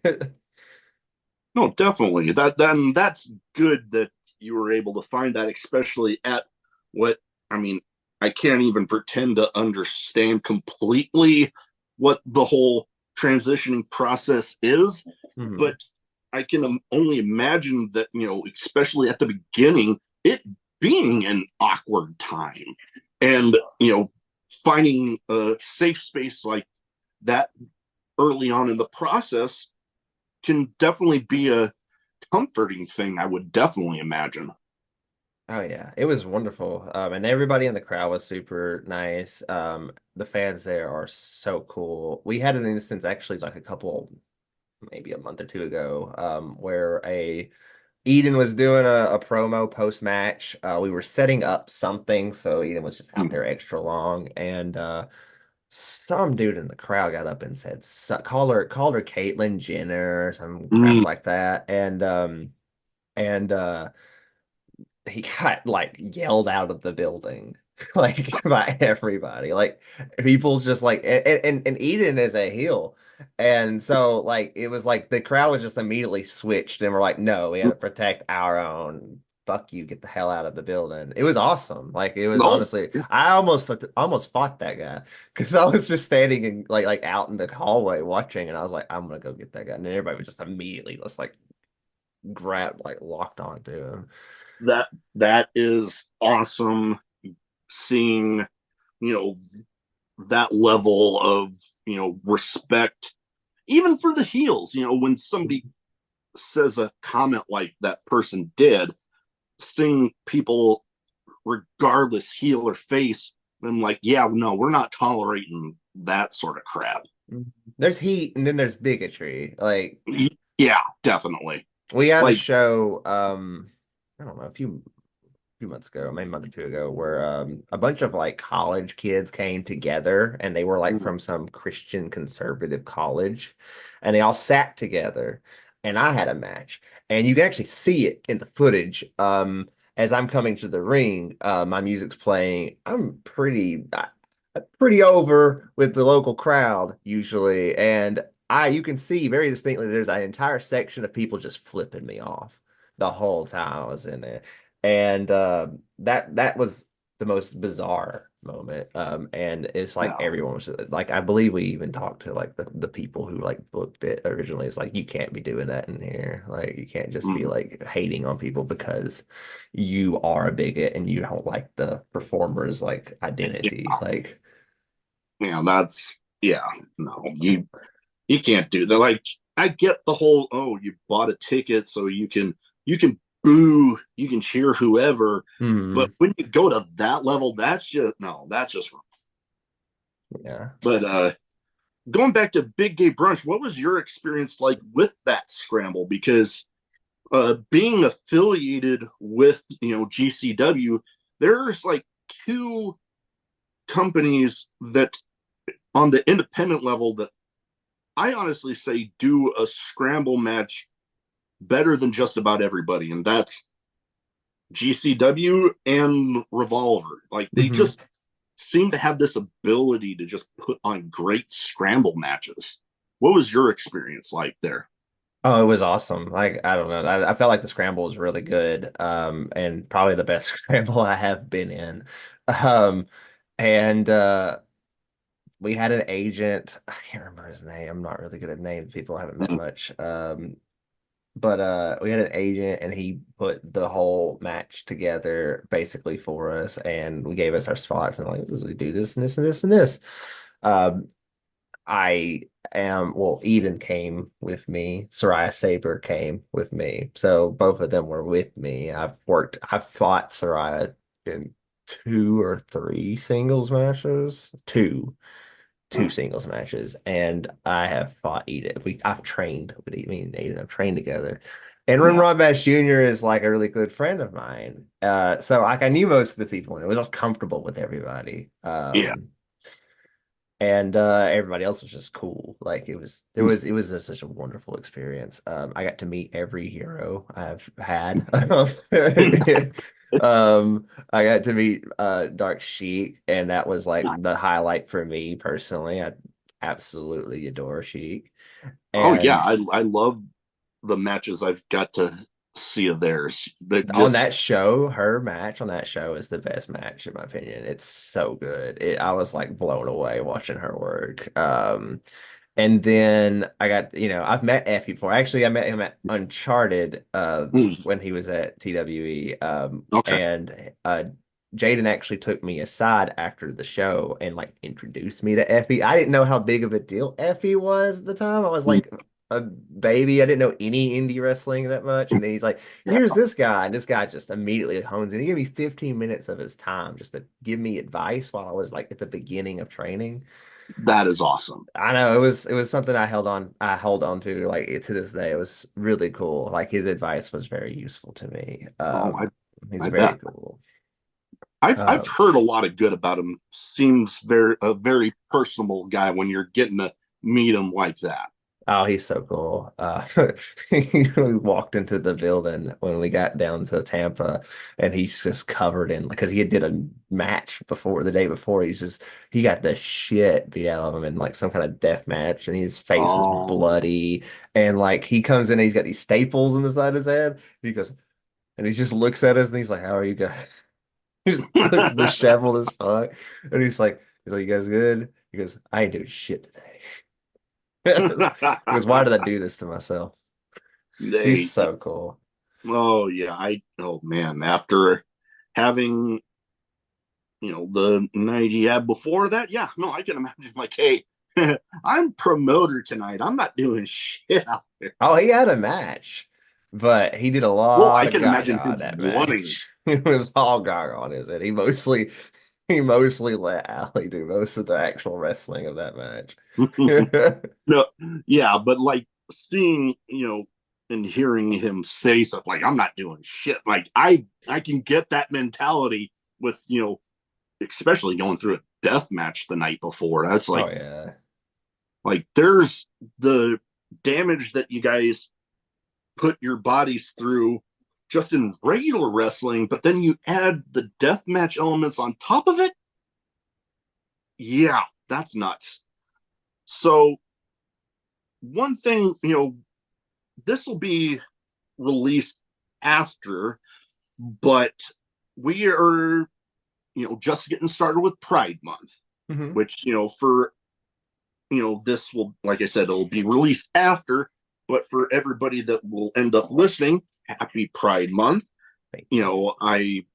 Speaker 3: No, definitely. That's good that you were able to find that, especially at what I mean. I can't even pretend to understand completely what the whole transitioning process is,
Speaker 1: mhm.
Speaker 3: but I can only imagine that, especially at the beginning, it being an awkward time. And finding a safe space like that early on in the process can definitely be a comforting thing, I would definitely imagine.
Speaker 1: Oh yeah, it was wonderful. And everybody in the crowd was super nice. The fans there are so cool. We had an instance actually like a couple, maybe a month or two ago, where a Eden was doing a promo post match. We were setting up something, so Eden was just out there extra long, and some dude in the crowd got up and said, called her Caitlyn Jenner or some crap
Speaker 3: Mm,
Speaker 1: like that, and he got like yelled out of the building like by everybody, like people just like and Eden is a heel, and so like it was like the crowd was just immediately switched and we're like, no, we got to protect our own. Fuck you, get the hell out of the building. It was awesome. Like it was
Speaker 3: no,
Speaker 1: honestly, I almost fought that guy because I was just standing in like out in the hallway watching, and I was like, I'm gonna go get that guy, and then everybody was just immediately just like grab like locked onto him.
Speaker 3: that is awesome. Seeing you know that level of respect, even for the heels. When somebody says a comment like that person did, seeing people, regardless heel or face, I'm like, yeah, no, we're not tolerating that sort of crap.
Speaker 1: There's heat and then there's bigotry. Like
Speaker 3: Yeah, definitely.
Speaker 1: we had a
Speaker 3: Like,
Speaker 1: show, I don't know, a few months ago, maybe a month or two ago, where a bunch of like college kids came together and they were like from some Christian conservative college and they all sat together and I had a match. And you can actually see it in the footage. As I'm coming to the ring, my music's playing. I'm pretty over with the local crowd usually, and you can see very distinctly there's an entire section of people just flipping me off the whole time I was in there, and that was the most bizarre moment. And it's like
Speaker 3: yeah.
Speaker 1: everyone was like, I believe we even talked to like the people who like booked it originally. It's like you can't be doing that in here. Like you can't just be
Speaker 3: Mm,
Speaker 1: like hating on people because you are a bigot and you don't like the performer's like
Speaker 3: yeah,
Speaker 1: identity. Like
Speaker 3: that's yeah. No, you can't do that. Like, I get the whole, oh, you bought a ticket so you can boo, you can cheer whoever, but
Speaker 1: hmm.
Speaker 3: when you go to that level, that's just no, that's just wrong.
Speaker 1: Yeah.
Speaker 3: But going back to Big Gay Brunch, what was your experience like with that scramble? Because being affiliated with GCW, there's like two companies that on the independent level that I honestly say do a scramble match better than just about everybody, and that's GCW and Revolver. Like, they
Speaker 1: Hmm.
Speaker 3: just seem to have this ability to just put on great scramble matches. What was your experience like there?
Speaker 1: Oh, it was awesome. Like, I don't know. I felt like the scramble was really good. And probably the best scramble I have been in. Um, and we had an agent. I can't remember his name. I'm not really good at names. People I haven't met much. But we had an agent and he put the whole match together basically for us and we gave us our spots and like we do this and this and this and this. Um, I well, Eden came with me. Soraya Saber came with me. So both of them were with me. I've fought Soraya in two or three singles matches. Two singles matches, and I have fought Eden. I've trained with Eden, me and Eden have trained together. And Ren
Speaker 3: Yeah,
Speaker 1: Ron Bash Jr. is like a really good friend of mine. So like I knew most of the people and it was just comfortable with everybody.
Speaker 3: yeah,
Speaker 1: And everybody else was just cool. Like it was such a wonderful experience. I got to meet every hero I've had. I got to meet Dark Sheik, and that was like the highlight for me personally. I absolutely adore Sheik.
Speaker 3: oh yeah,
Speaker 1: And
Speaker 3: I love the matches I've got to see of theirs. That
Speaker 1: on
Speaker 3: just
Speaker 1: that show, her match on that show is the best match in my opinion. It's so good. I was like blown away watching her work. And then I got, I've met F before. Actually, I met him at Uncharted
Speaker 3: mm,
Speaker 1: when he was at TWE.
Speaker 3: okay.
Speaker 1: And Jaden actually took me aside after the show and like introduced me to Effie. I didn't know how big of a deal Effie was at the time. I was
Speaker 3: Mm,
Speaker 1: like a baby. I didn't know any indie wrestling that much. And then he's like,
Speaker 3: yeah,
Speaker 1: here's this guy. And this guy just immediately hones in. He gave me 15 minutes of his time just to give me advice while I was like at the beginning of training.
Speaker 3: that is awesome.
Speaker 1: I know it was something I hold on to like to this day. It was really cool. Like his advice was very useful to me.
Speaker 3: Oh,
Speaker 1: He's
Speaker 3: I
Speaker 1: very
Speaker 3: bet.
Speaker 1: cool.
Speaker 3: I've
Speaker 1: Um,
Speaker 3: heard a lot of good about him. Seems very personable guy when you're getting to meet him like that.
Speaker 1: oh, he's so cool. We walked into the building when we got down to Tampa, and he's just covered in because he did a match before the day before. He got the shit beat out of him in like some kind of death match, and his face is
Speaker 3: Oh,
Speaker 1: bloody. And like he comes in, and he's got these staples in the side of his head. He goes, and he just looks at us, and he's like, "How are you guys?" He just looks disheveled as fuck, and he's like, "You guys good?" He goes, "I ain't doing shit today." Because why did I do this to myself? He's
Speaker 3: they.
Speaker 1: so cool.
Speaker 3: Oh yeah, I. Oh man, after having the night he had before that, yeah, no, I can imagine like, hey, I'm promoter tonight. I'm not doing shit out there.
Speaker 1: Oh, he had a match, but he did a
Speaker 3: Well,
Speaker 1: lot
Speaker 3: I
Speaker 1: of
Speaker 3: can imagine
Speaker 1: gaga in
Speaker 3: him
Speaker 1: that
Speaker 3: wanting.
Speaker 1: match. It was all gaga on his head. He mostly let Ali do most of the actual wrestling of that match.
Speaker 3: No, yeah, but like seeing, and hearing him say stuff like I'm not doing shit. Like I can get that mentality with, especially going through a death match the night before. That's
Speaker 1: Oh yeah.
Speaker 3: like there's the damage that you guys put your bodies through just in regular wrestling, but then you add the death match elements on top of it. Yeah, that's nuts. So one thing, this will be released after, but we are, just getting started with Pride Month,
Speaker 1: Hmm.
Speaker 3: which, for, this will, like I said, it'll be released after, but for everybody that will end up listening, happy Pride Month.
Speaker 1: Thank you.
Speaker 3: I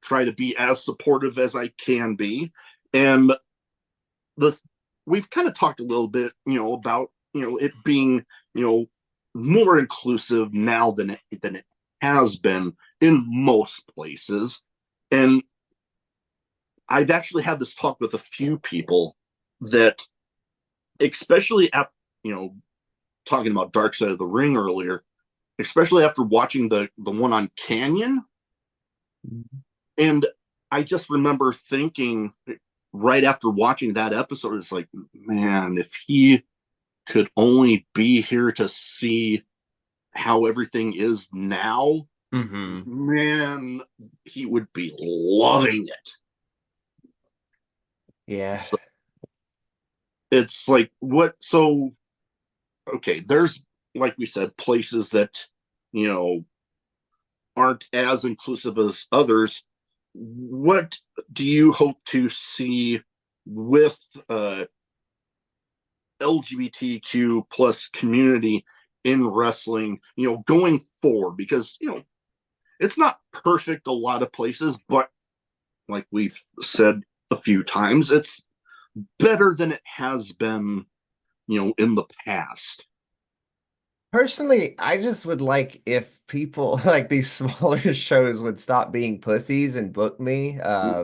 Speaker 3: try to be as supportive as I can be. And the we've kind of talked a little bit, about it being more inclusive now than it has been in most places. And I've actually had this talk with a few people that, especially after talking about Dark Side of the Ring earlier, especially after watching the one on Canyon, and I just remember thinking right after watching that episode, it's like, man, if he could only be here to see how everything is now,
Speaker 1: Hmm.
Speaker 3: man, he would be loving it.
Speaker 1: Yeah.
Speaker 3: So it's like, what? So, okay, there's, like we said, places that, you know, aren't as inclusive as others. What do you hope to see with LGBTQ plus community in wrestling, going forward? Because, it's not perfect a lot of places, but like we've said a few times, it's better than it has been, in the past.
Speaker 1: Personally, I just would like if people like these smaller shows would stop being pussies and book me,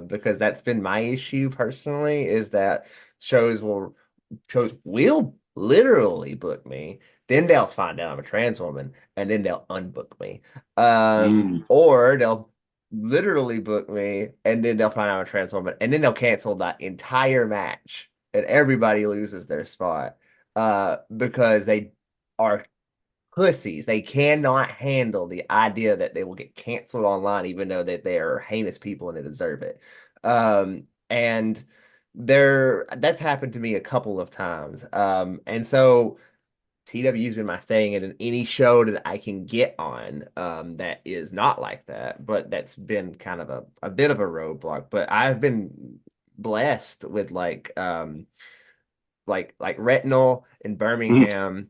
Speaker 1: because that's been my issue personally, is that shows will literally book me, then they'll find out I'm a trans woman, and then they'll unbook me.
Speaker 3: Mm.
Speaker 1: Or they'll literally book me, and then they'll find out I'm a trans woman, and then they'll cancel that entire match, and everybody loses their spot, because they are pussies. They cannot handle the idea that they will get canceled online, even though that they are heinous people and they deserve it. And that's happened to me a couple of times. And so TW's been my thing, and in any show that I can get on, that is not like that, but that's been kind of a bit of a roadblock. But I've been blessed with like Retinal in
Speaker 3: Mm.
Speaker 1: Birmingham.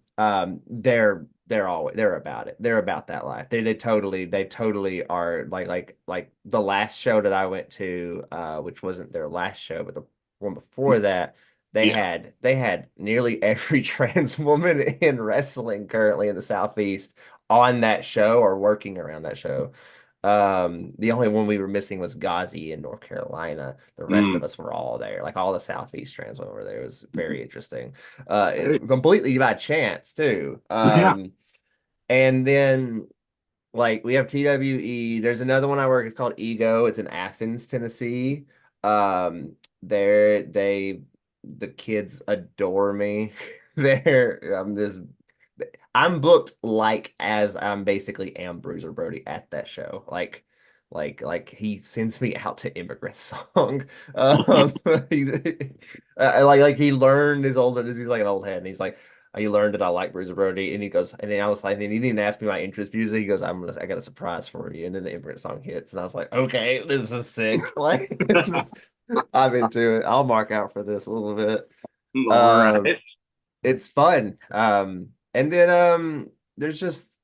Speaker 1: They're they're about it. They're about that life. They totally are like the last show that I went to, which wasn't their last show, but the one before that,
Speaker 3: Yeah.
Speaker 1: they had nearly every trans woman in wrestling currently in the Southeast on that show or working around that show. The only one we were missing was Ghazi in North Carolina. The rest
Speaker 3: Mm.
Speaker 1: of us were all there. Like all the Southeast trans women were there. It was very interesting.
Speaker 3: Hey.
Speaker 1: Completely by chance too.
Speaker 3: Yeah.
Speaker 1: And then like we have TWE. There's another one I work. It's called Ego. It's in Athens, Tennessee. They the kids adore me. I'm booked like as I'm basically am Bruiser Brody at that show. Like he sends me out to immigrant song. Um, he, like he learned his older. He's like an old head, and he's like. He learned that I like Bruiser Brody, and he goes, and then I was like, and he didn't ask me my interest music. He goes, I got a surprise for you, and then the immigrant song hits, and I was like, okay, this is sick. Like, I'm into it. I'll mark out for this a little bit.
Speaker 3: All right.
Speaker 1: It's fun. And then there's just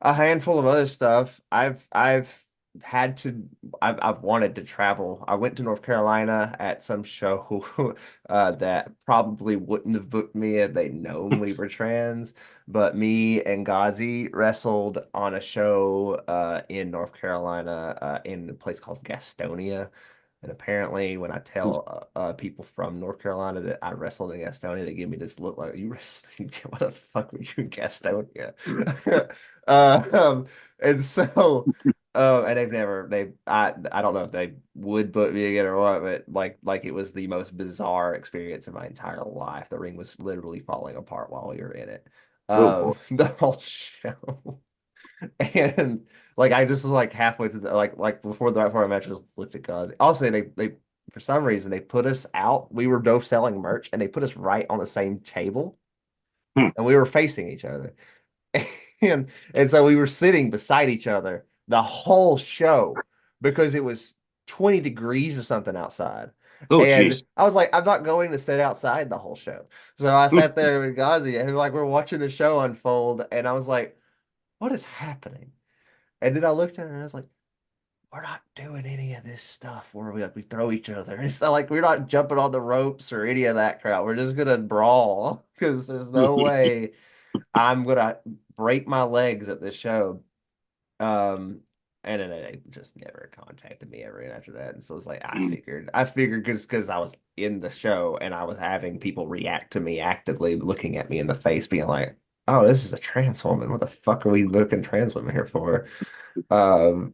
Speaker 1: a handful of other stuff. I've wanted to travel. I went to North Carolina at some show that probably wouldn't have booked me if they'd known we were trans. But me and Ghazi wrestled on a show in North Carolina in a place called Gastonia. And apparently, when I tell people from North Carolina that I wrestled in Gastonia, they give me this look like, you wrestling? What the fuck were you in Gastonia? Um, and so, and I don't know if they would book me again or what, but like it was the most bizarre experience in my entire life. The ring was literally falling apart while we were in it.
Speaker 3: Oh boy.
Speaker 1: The whole show. And like I just was like halfway through the like before the match, I just looked at guys. Also, they for some reason they put us out. We were both selling merch, and they put us right on the same table,
Speaker 3: Hmm.
Speaker 1: and we were facing each other. And so we were sitting beside each other the whole show because it was 20 degrees or something outside.
Speaker 3: Oh
Speaker 1: And
Speaker 3: jeez.
Speaker 1: I was like, I'm not going to sit outside the whole show. So I sat there with Ghazi and like we're watching the show unfold, and I was like, what is happening? And then I looked at her and I was like, we're not doing any of this stuff where we throw each other. It's not like we're not jumping on the ropes or any of that crap. We're just gonna brawl because there's no way I'm gonna break my legs at this show. Um, and then they just never contacted me ever after that. And so it's like I figured because I was in the show and I was having people react to me actively looking at me in the face, being like, "Oh, this is a trans woman. What the fuck are we looking trans women here for?" Um,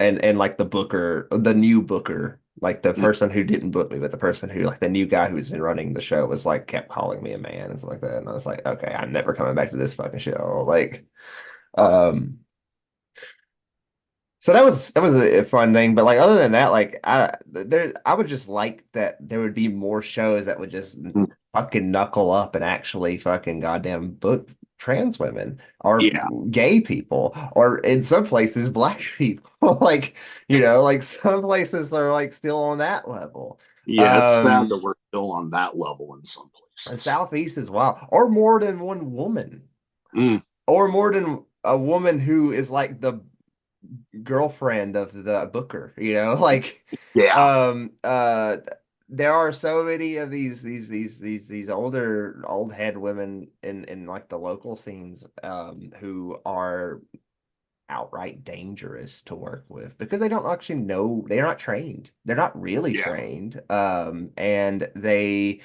Speaker 1: and like the booker, the new booker, like the person who didn't book me, but the person who like the new guy who's been running the show was like kept calling me a man and stuff like that. And I was like, okay, I'm never coming back to this fucking show. Like, um, so that was a fun thing, but like other than that, like I would just like that there would be more shows that would just fucking knuckle up and actually fucking goddamn book trans women or
Speaker 3: Yeah.
Speaker 1: gay people or in some places black people. Like, like some places are like still on that level.
Speaker 3: Yeah. It's sad
Speaker 1: Um
Speaker 3: that we're still on that level in some
Speaker 1: the
Speaker 3: places.
Speaker 1: Southeast as well, or more than one woman,
Speaker 3: Mm.
Speaker 1: or more than a woman who is like the girlfriend of the booker, like
Speaker 3: Yeah.
Speaker 1: um uh there are so many of these older old head women in like the local scenes who are outright dangerous to work with because they don't actually know, they're not trained, they're not really
Speaker 3: Yeah.
Speaker 1: trained, and they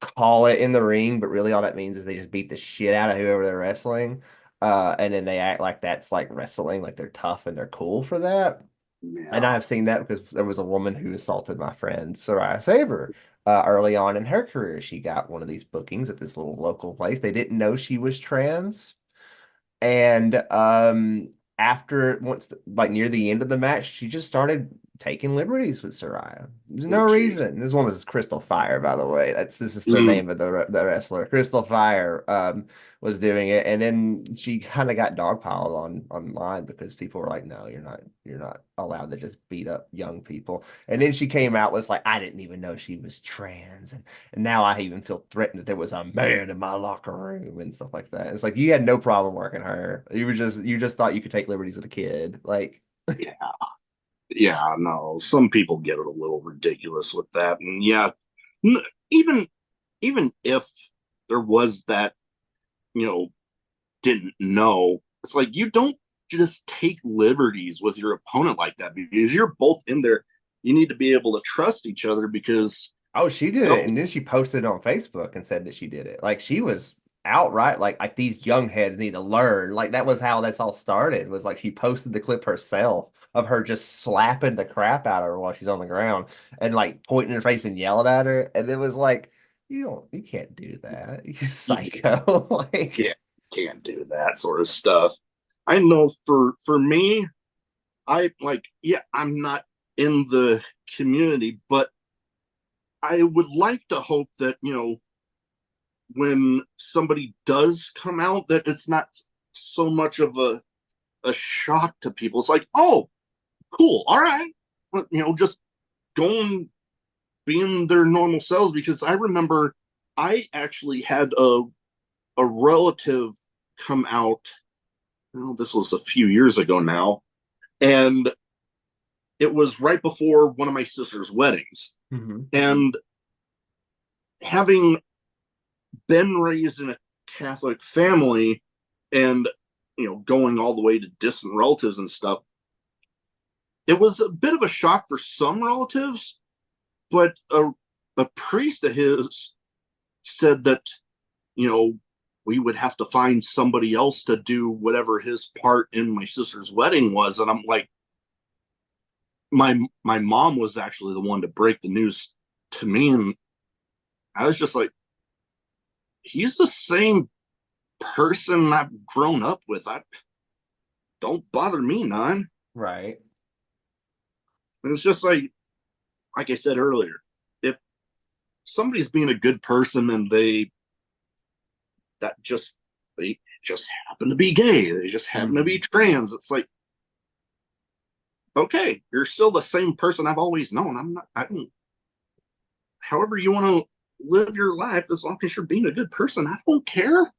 Speaker 1: call it in the ring, but really all that means is they just beat the shit out of whoever they're wrestling. And then they act like that's like wrestling, like they're tough and they're cool for that. And
Speaker 3: Yeah.
Speaker 1: I've seen that because there was a woman who assaulted my friend Soraya Saber early on in her career. She got one of these bookings at this little local place. They didn't know she was trans. And after once like near the end of the match, she just started taking liberties with Soraya. There's
Speaker 3: Oh,
Speaker 1: no
Speaker 3: jeez.
Speaker 1: reason. This one was Crystal Fire, by the way. This is the
Speaker 3: Mm,
Speaker 1: name of the wrestler. Crystal Fire was doing it, and then she kind of got dogpiled online because people were like, "No, you're not allowed to just beat up young people." And then she came out was like, "I didn't even know she was trans," and now I even feel threatened that there was a man in my locker room and stuff like that. It's like you had no problem working her. You just thought you could take liberties with a kid, like.
Speaker 3: yeah. Yeah, no, some people get it a little ridiculous with that. And yeah, n- even even if there was that, you know, didn't know, it's like you don't just take liberties with your opponent like that because you're both in there. You need to be able to trust each other because
Speaker 1: Oh, she did
Speaker 3: you
Speaker 1: it,
Speaker 3: know,
Speaker 1: and then she posted on Facebook and said that she did it. Like she was outright like these young heads need to learn. Like that was how that's all started. Was like she posted the clip herself of her just slapping the crap out of her while she's on the ground and like pointing her face and yelling at her. And it was like, you can't do that. You
Speaker 3: you
Speaker 1: psycho. Like,
Speaker 3: can't do that sort of stuff. I know for me, I like yeah, I'm not in the community, but I would like to hope that, when somebody does come out, that it's not so much of a shock to people. It's like, oh, cool, all right, just going being their normal selves. Because I remember I actually had a relative come out. This was a few years ago now, and it was right before one of my sister's weddings.
Speaker 1: mhm.
Speaker 3: And having been raised in a Catholic family and going all the way to distant relatives and stuff, it was a bit of a shock for some relatives, but a priest of his said that, you know, we would have to find somebody else to do whatever his part in my sister's wedding was. And I'm like, my mom was actually the one to break the news to me, and I was just like, he's the same person I've grown up with. I don't bother me none.
Speaker 1: Right.
Speaker 3: And it's just like I said earlier, if somebody's being a good person and they just happen to be gay, they just happen to be
Speaker 1: Mhm.
Speaker 3: trans, it's like, okay, you're still the same person I've always known. I don't, however you want to live your life, as long as you're being a good person, I don't care.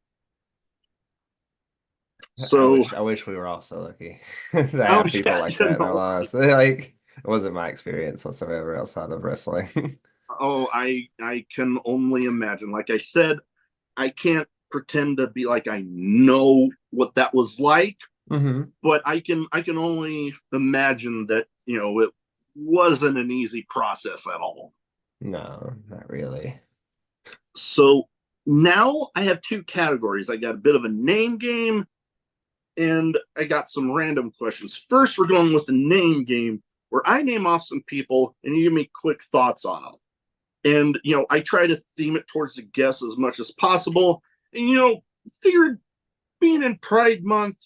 Speaker 3: So,
Speaker 1: I wish we were all so lucky to
Speaker 3: oh
Speaker 1: have people
Speaker 3: yeah,
Speaker 1: like that in our lives. Like it wasn't my experience whatsoever outside of wrestling.
Speaker 3: oh, I can only imagine. Like I said, I can't pretend to be like I know what that was like,
Speaker 1: hmm
Speaker 3: but I can only imagine that it wasn't an easy process at all.
Speaker 1: No, not really.
Speaker 3: So now I have two categories. I got a bit of a name game and I got some random questions. First, we're going with the name game where I name off some people and you give me quick thoughts on them. And I try to theme it towards the guess as much as possible. And figured being in Pride Month,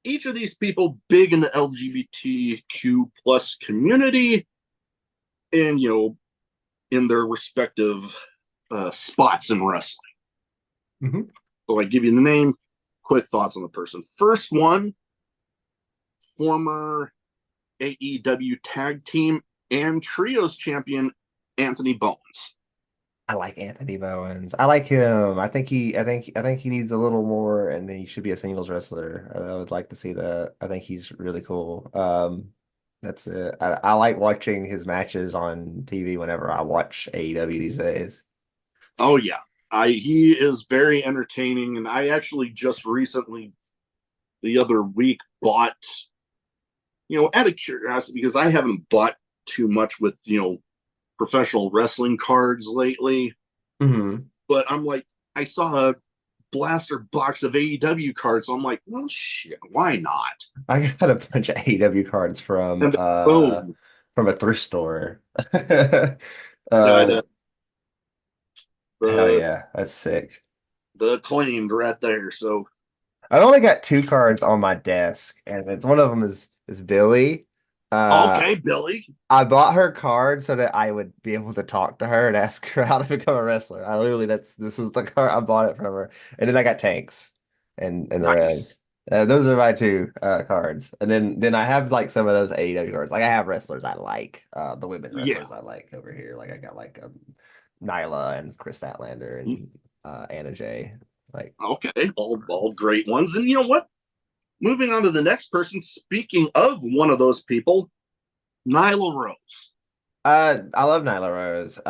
Speaker 3: each of these people big in the LGBTQ plus community, and in their respective spots in wrestling.
Speaker 1: hmm
Speaker 3: So I give you the name, quick thoughts on the person. First one, former AEW tag team and trios champion Anthony Bowens.
Speaker 1: I like Anthony Bowens. I like him. I think he needs a little more, and then he should be a singles wrestler. I would like to see that. I think he's really cool. That's it. I like watching his matches on TV whenever I watch AEW these days.
Speaker 3: Oh yeah, I he is very entertaining, and I actually just recently the other week bought, out of curiosity, because I haven't bought too much with professional wrestling cards lately.
Speaker 1: hmm
Speaker 3: But I'm like, I saw a blaster box of AEW cards, so I'm like, well, shit, why not?
Speaker 1: I got a bunch of AEW cards
Speaker 3: And boom,
Speaker 1: from a thrift store.
Speaker 3: got
Speaker 1: Uh, hell
Speaker 3: the
Speaker 1: yeah, that's sick.
Speaker 3: the acclaimed right there. So
Speaker 1: I only got two cards on my desk, and it's one of them is Billy. Uh,
Speaker 3: Okay, Billy.
Speaker 1: I bought her card so that I would be able to talk to her and ask her how to become a wrestler. I literally this is the card I bought it from her, and then I got tanks and the
Speaker 3: Nice.
Speaker 1: Revs. Those are my two cards, and then I have like some of those AEW cards. Like I have wrestlers I like, the women
Speaker 3: Yeah.
Speaker 1: wrestlers I like over here. Like I got like Nyla and Chris Statlander and Anna Jay. Like
Speaker 3: Okay, all great ones. And you know what? Moving on to the next person. Speaking of one of those people, Nyla Rose.
Speaker 1: I love Nyla Rose.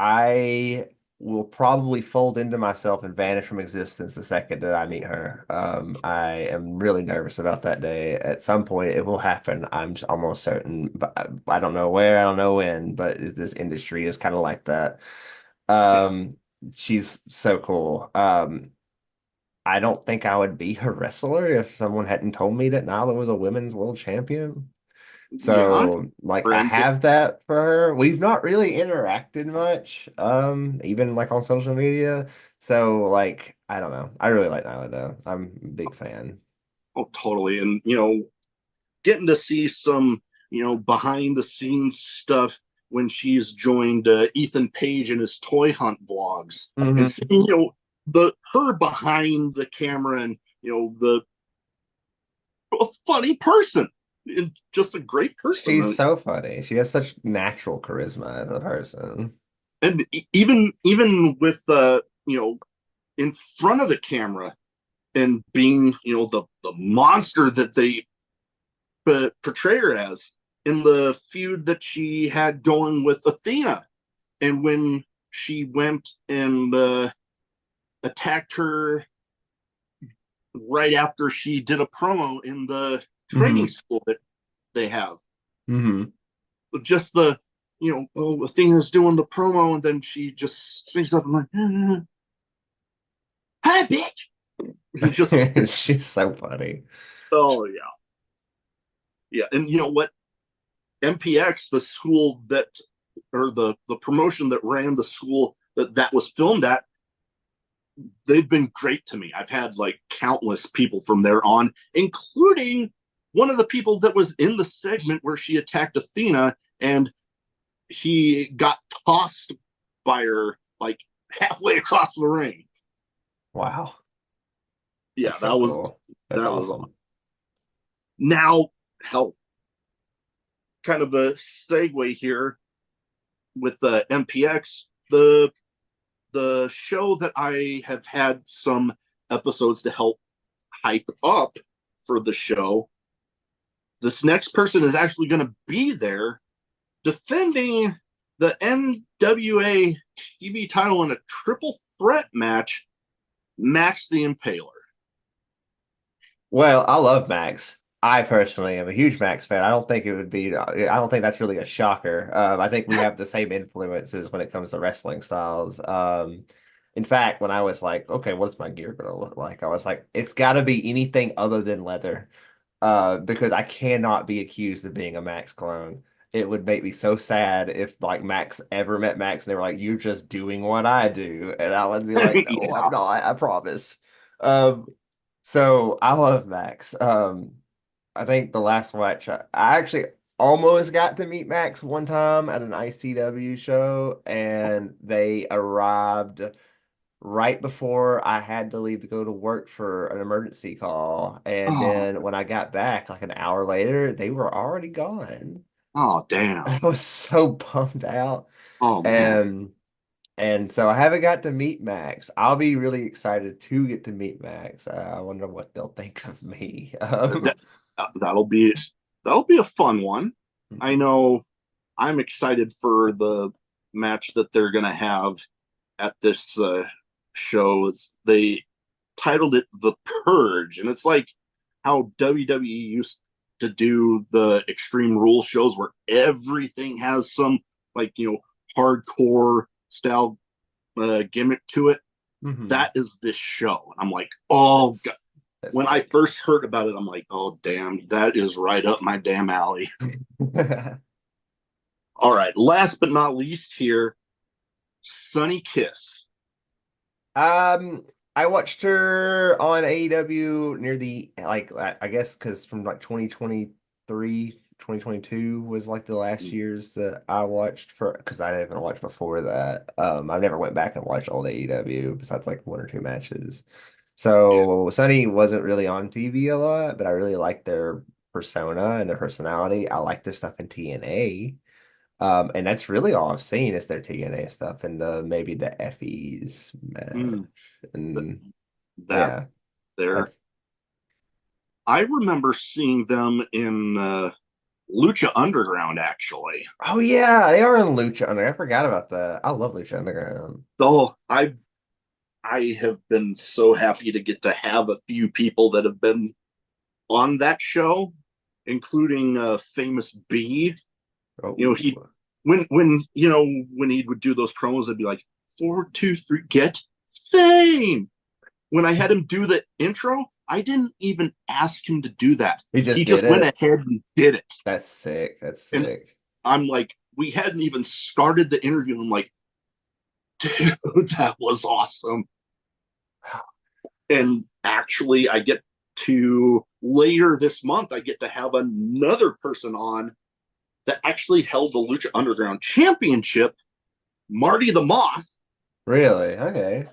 Speaker 1: I will probably fold into myself and vanish from existence the second that I meet her. I am really nervous about that day. At some point, it will happen. Almost certain, but I don't know where, I don't know when, but this industry is kind of like that.
Speaker 3: Yeah,
Speaker 1: Um, she's so cool. I don't think I would be her wrestler if someone hadn't told me that Nyla was a women's world champion.
Speaker 3: yeah.
Speaker 1: So, like, I
Speaker 3: Brand.
Speaker 1: have that for her. We've not really interacted much, even like on social media. So, like, I don't know. I really like Nyla though. I'm a big fan.
Speaker 3: Oh, totally. And getting to see some behind the scenes stuff when she's joined Ethan Page in his toy hunt vlogs, and
Speaker 1: Hmm.
Speaker 3: seeing the her behind the camera, and the a funny person and just a great person.
Speaker 1: She's so funny. She has such natural charisma as a person.
Speaker 3: And even with in front of the camera and being the monster that they portray her as in the feud that she had going with Athena, and when she went and attacked her right after she did a promo in the training
Speaker 1: Hmm.
Speaker 3: school that they have.
Speaker 1: Hmm.
Speaker 3: Just the Athena's doing the promo, and then she just sings up and like, "Hi, bitch!" It's just,
Speaker 1: She's so funny.
Speaker 3: oh yeah, yeah. And you know what? MPX, the school that, or the promotion that ran the school that was filmed at, they've been great to me. I've had like countless people from there on, including one of the people that was in the segment where she attacked Athena and he got tossed by her like halfway across the ring.
Speaker 1: Wow.
Speaker 3: Yeah,
Speaker 1: That's so cool. That's
Speaker 3: that was
Speaker 1: awesome.
Speaker 3: now hell kind of a segue here with the MPX. The show that I have had some episodes to help hype up for the show. This next person is actually going to be there defending the NWA TV title in a triple threat match, Max the Impaler.
Speaker 1: Well, I love Max. I personally am a huge Max fan. I don't think it would be, I don't think that's really a shocker. I think we have the same influences when it comes to wrestling styles. In fact, when I was like, okay, what's my gear gonna look like? I was like, it's got to be anything other than leather, because I cannot be accused of being a Max clone. It would make me so sad if like Max ever met Max and they were like, "You're just doing what I do," and I would be like, "No, I'm
Speaker 3: Yeah.
Speaker 1: not. I promise." Um, so I love Max. I think the last watch I actually almost got to meet Max one time at an ICW show, and they arrived right before I had to leave to go to work for an emergency call. And
Speaker 3: Oh,
Speaker 1: then when I got back, like an hour later, they were already gone.
Speaker 3: oh,
Speaker 1: I
Speaker 3: damn.
Speaker 1: was so bummed out.
Speaker 3: Oh, man.
Speaker 1: And so I haven't got to meet Max. I'll be really excited to get to meet Max. I wonder what they'll think of me.
Speaker 3: That, that'll be a fun one. I know I'm excited for the match that they're going to have at this show. They titled it The Purge, and it's like how WWE used to do the Extreme Rules shows where everything has some like hardcore style gimmick to it.
Speaker 1: Hmm.
Speaker 3: That is this show. I'm like, oh god.
Speaker 1: That's
Speaker 3: When I
Speaker 1: sick.
Speaker 3: first heard about it, I'm like, oh damn, that is right up my damn alley. All right, last but not least here, Sunny Kiss.
Speaker 1: Um, I watched her on AEW near the like I guess because from like 2023, 2022 was like the last years that I watched for because I haven't watched before that. I never went back and watched old AEW besides like one or two matches.
Speaker 3: Yeah.
Speaker 1: So Sunny wasn't really on TV a lot, but I really liked their persona and their personality. I like their stuff in TNA. And that's really all I've seen is their TNA stuff and the maybe the FEs match.
Speaker 3: Mm, th-
Speaker 1: And
Speaker 3: that's
Speaker 1: yeah,
Speaker 3: there.
Speaker 1: that's
Speaker 3: I remember seeing them in Lucha Underground, actually.
Speaker 1: oh yeah, they are in Lucha Under. I forgot about that. I love Lucha Underground.
Speaker 3: So I have been so happy to get to have a few people that have been on that show, including Famous B. You know, he
Speaker 1: Oh,
Speaker 3: when he would do those promos, it'd be like 4, 2, 3, get fame. When I had him do the intro, I didn't even ask him to do that.
Speaker 1: he just
Speaker 3: He
Speaker 1: did
Speaker 3: just went
Speaker 1: it.
Speaker 3: ahead and did it.
Speaker 1: That's sick. That's
Speaker 3: And
Speaker 1: sick.
Speaker 3: I'm like, we hadn't even started the interview. I'm like, dude, that was awesome. And actually, I get to later this month, I get to have another person on that actually held the Lucha Underground Championship, Marty the Moth.
Speaker 1: Really? Okay.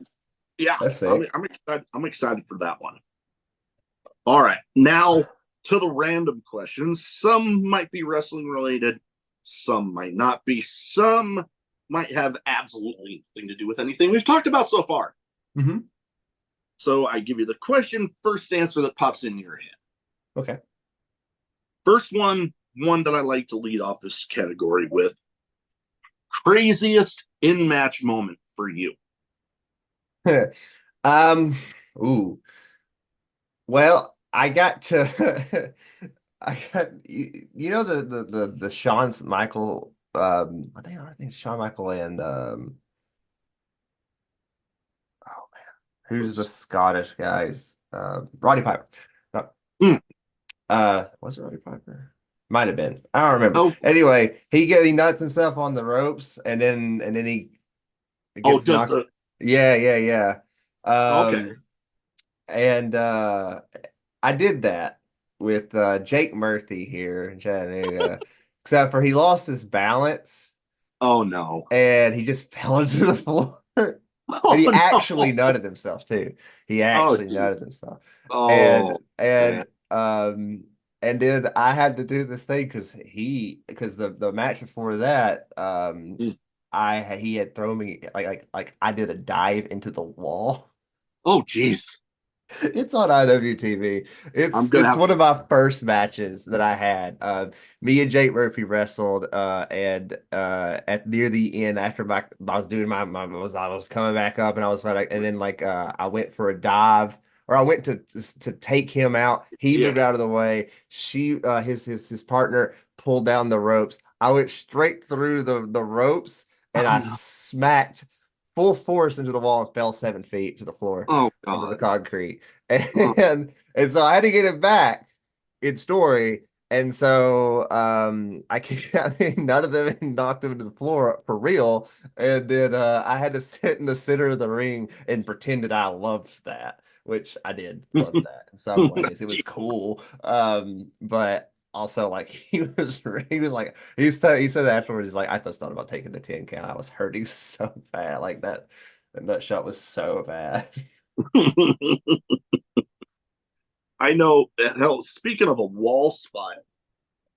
Speaker 3: Yeah,
Speaker 1: That's
Speaker 3: I'm,
Speaker 1: sick.
Speaker 3: I'm excited. I'm excited for that one. All right, now to the random questions. Some might be wrestling related, some might not be. Some might have absolutely nothing to do with anything we've talked about so far.
Speaker 1: Hmm.
Speaker 3: So I give you the question, first answer that pops in your head.
Speaker 1: Okay.
Speaker 3: First one that I like to lead off this category with: craziest in match moment for you.
Speaker 1: Um, ooh. Well, I got to you know the Shawn Michael I think Shawn Michael and oh man, who's the
Speaker 3: Was
Speaker 1: Scottish guys? Roddy Piper. No,
Speaker 3: mm,
Speaker 1: was it Roddy Piper? Might have been. I don't remember.
Speaker 3: oh
Speaker 1: Anyway, he nuts himself on the ropes and then he gets
Speaker 3: does
Speaker 1: knocked.
Speaker 3: the
Speaker 1: Yeah, yeah, yeah.
Speaker 3: okay.
Speaker 1: And I did that with Jake Murphy here in Chattanooga, except for he lost his balance
Speaker 3: Oh no.
Speaker 1: and he just fell into the floor. And
Speaker 3: Oh
Speaker 1: he actually
Speaker 3: no.
Speaker 1: nutted himself too. He
Speaker 3: Oh
Speaker 1: actually
Speaker 3: geez.
Speaker 1: nutted himself. And
Speaker 3: Oh man.
Speaker 1: and um and then I had to do this thing because the match before that
Speaker 3: Mm.
Speaker 1: he had thrown me like I did a dive into the wall.
Speaker 3: Oh geez.
Speaker 1: It's on IWTV.
Speaker 3: I'm gonna
Speaker 1: It's
Speaker 3: have
Speaker 1: one of my first matches that I had. Me and Jake Murphy wrestled, and at near the end, after I was doing I was coming back up, and I was like, and then like I went for a dive, or I went to take him out. He
Speaker 3: yeah.
Speaker 1: moved out of the way. His partner pulled down the ropes. I went straight through the ropes, and
Speaker 3: Oh
Speaker 1: I
Speaker 3: no.
Speaker 1: smacked full force into the wall and fell 7 feet to the floor
Speaker 3: Oh
Speaker 1: into the
Speaker 3: god.
Speaker 1: concrete.
Speaker 3: Oh,
Speaker 1: And so I had to get it back in story. And so I think none of them knocked him to the floor for real. And then I had to sit in the center of the ring and pretend that I loved that, which I did love that in some ways. It was cool. But also like he was like he said afterwards, he's like, I just thought about taking the 10 count. I was hurting so bad. Like that shot was so bad.
Speaker 3: I know. Hell, speaking of a wall spot,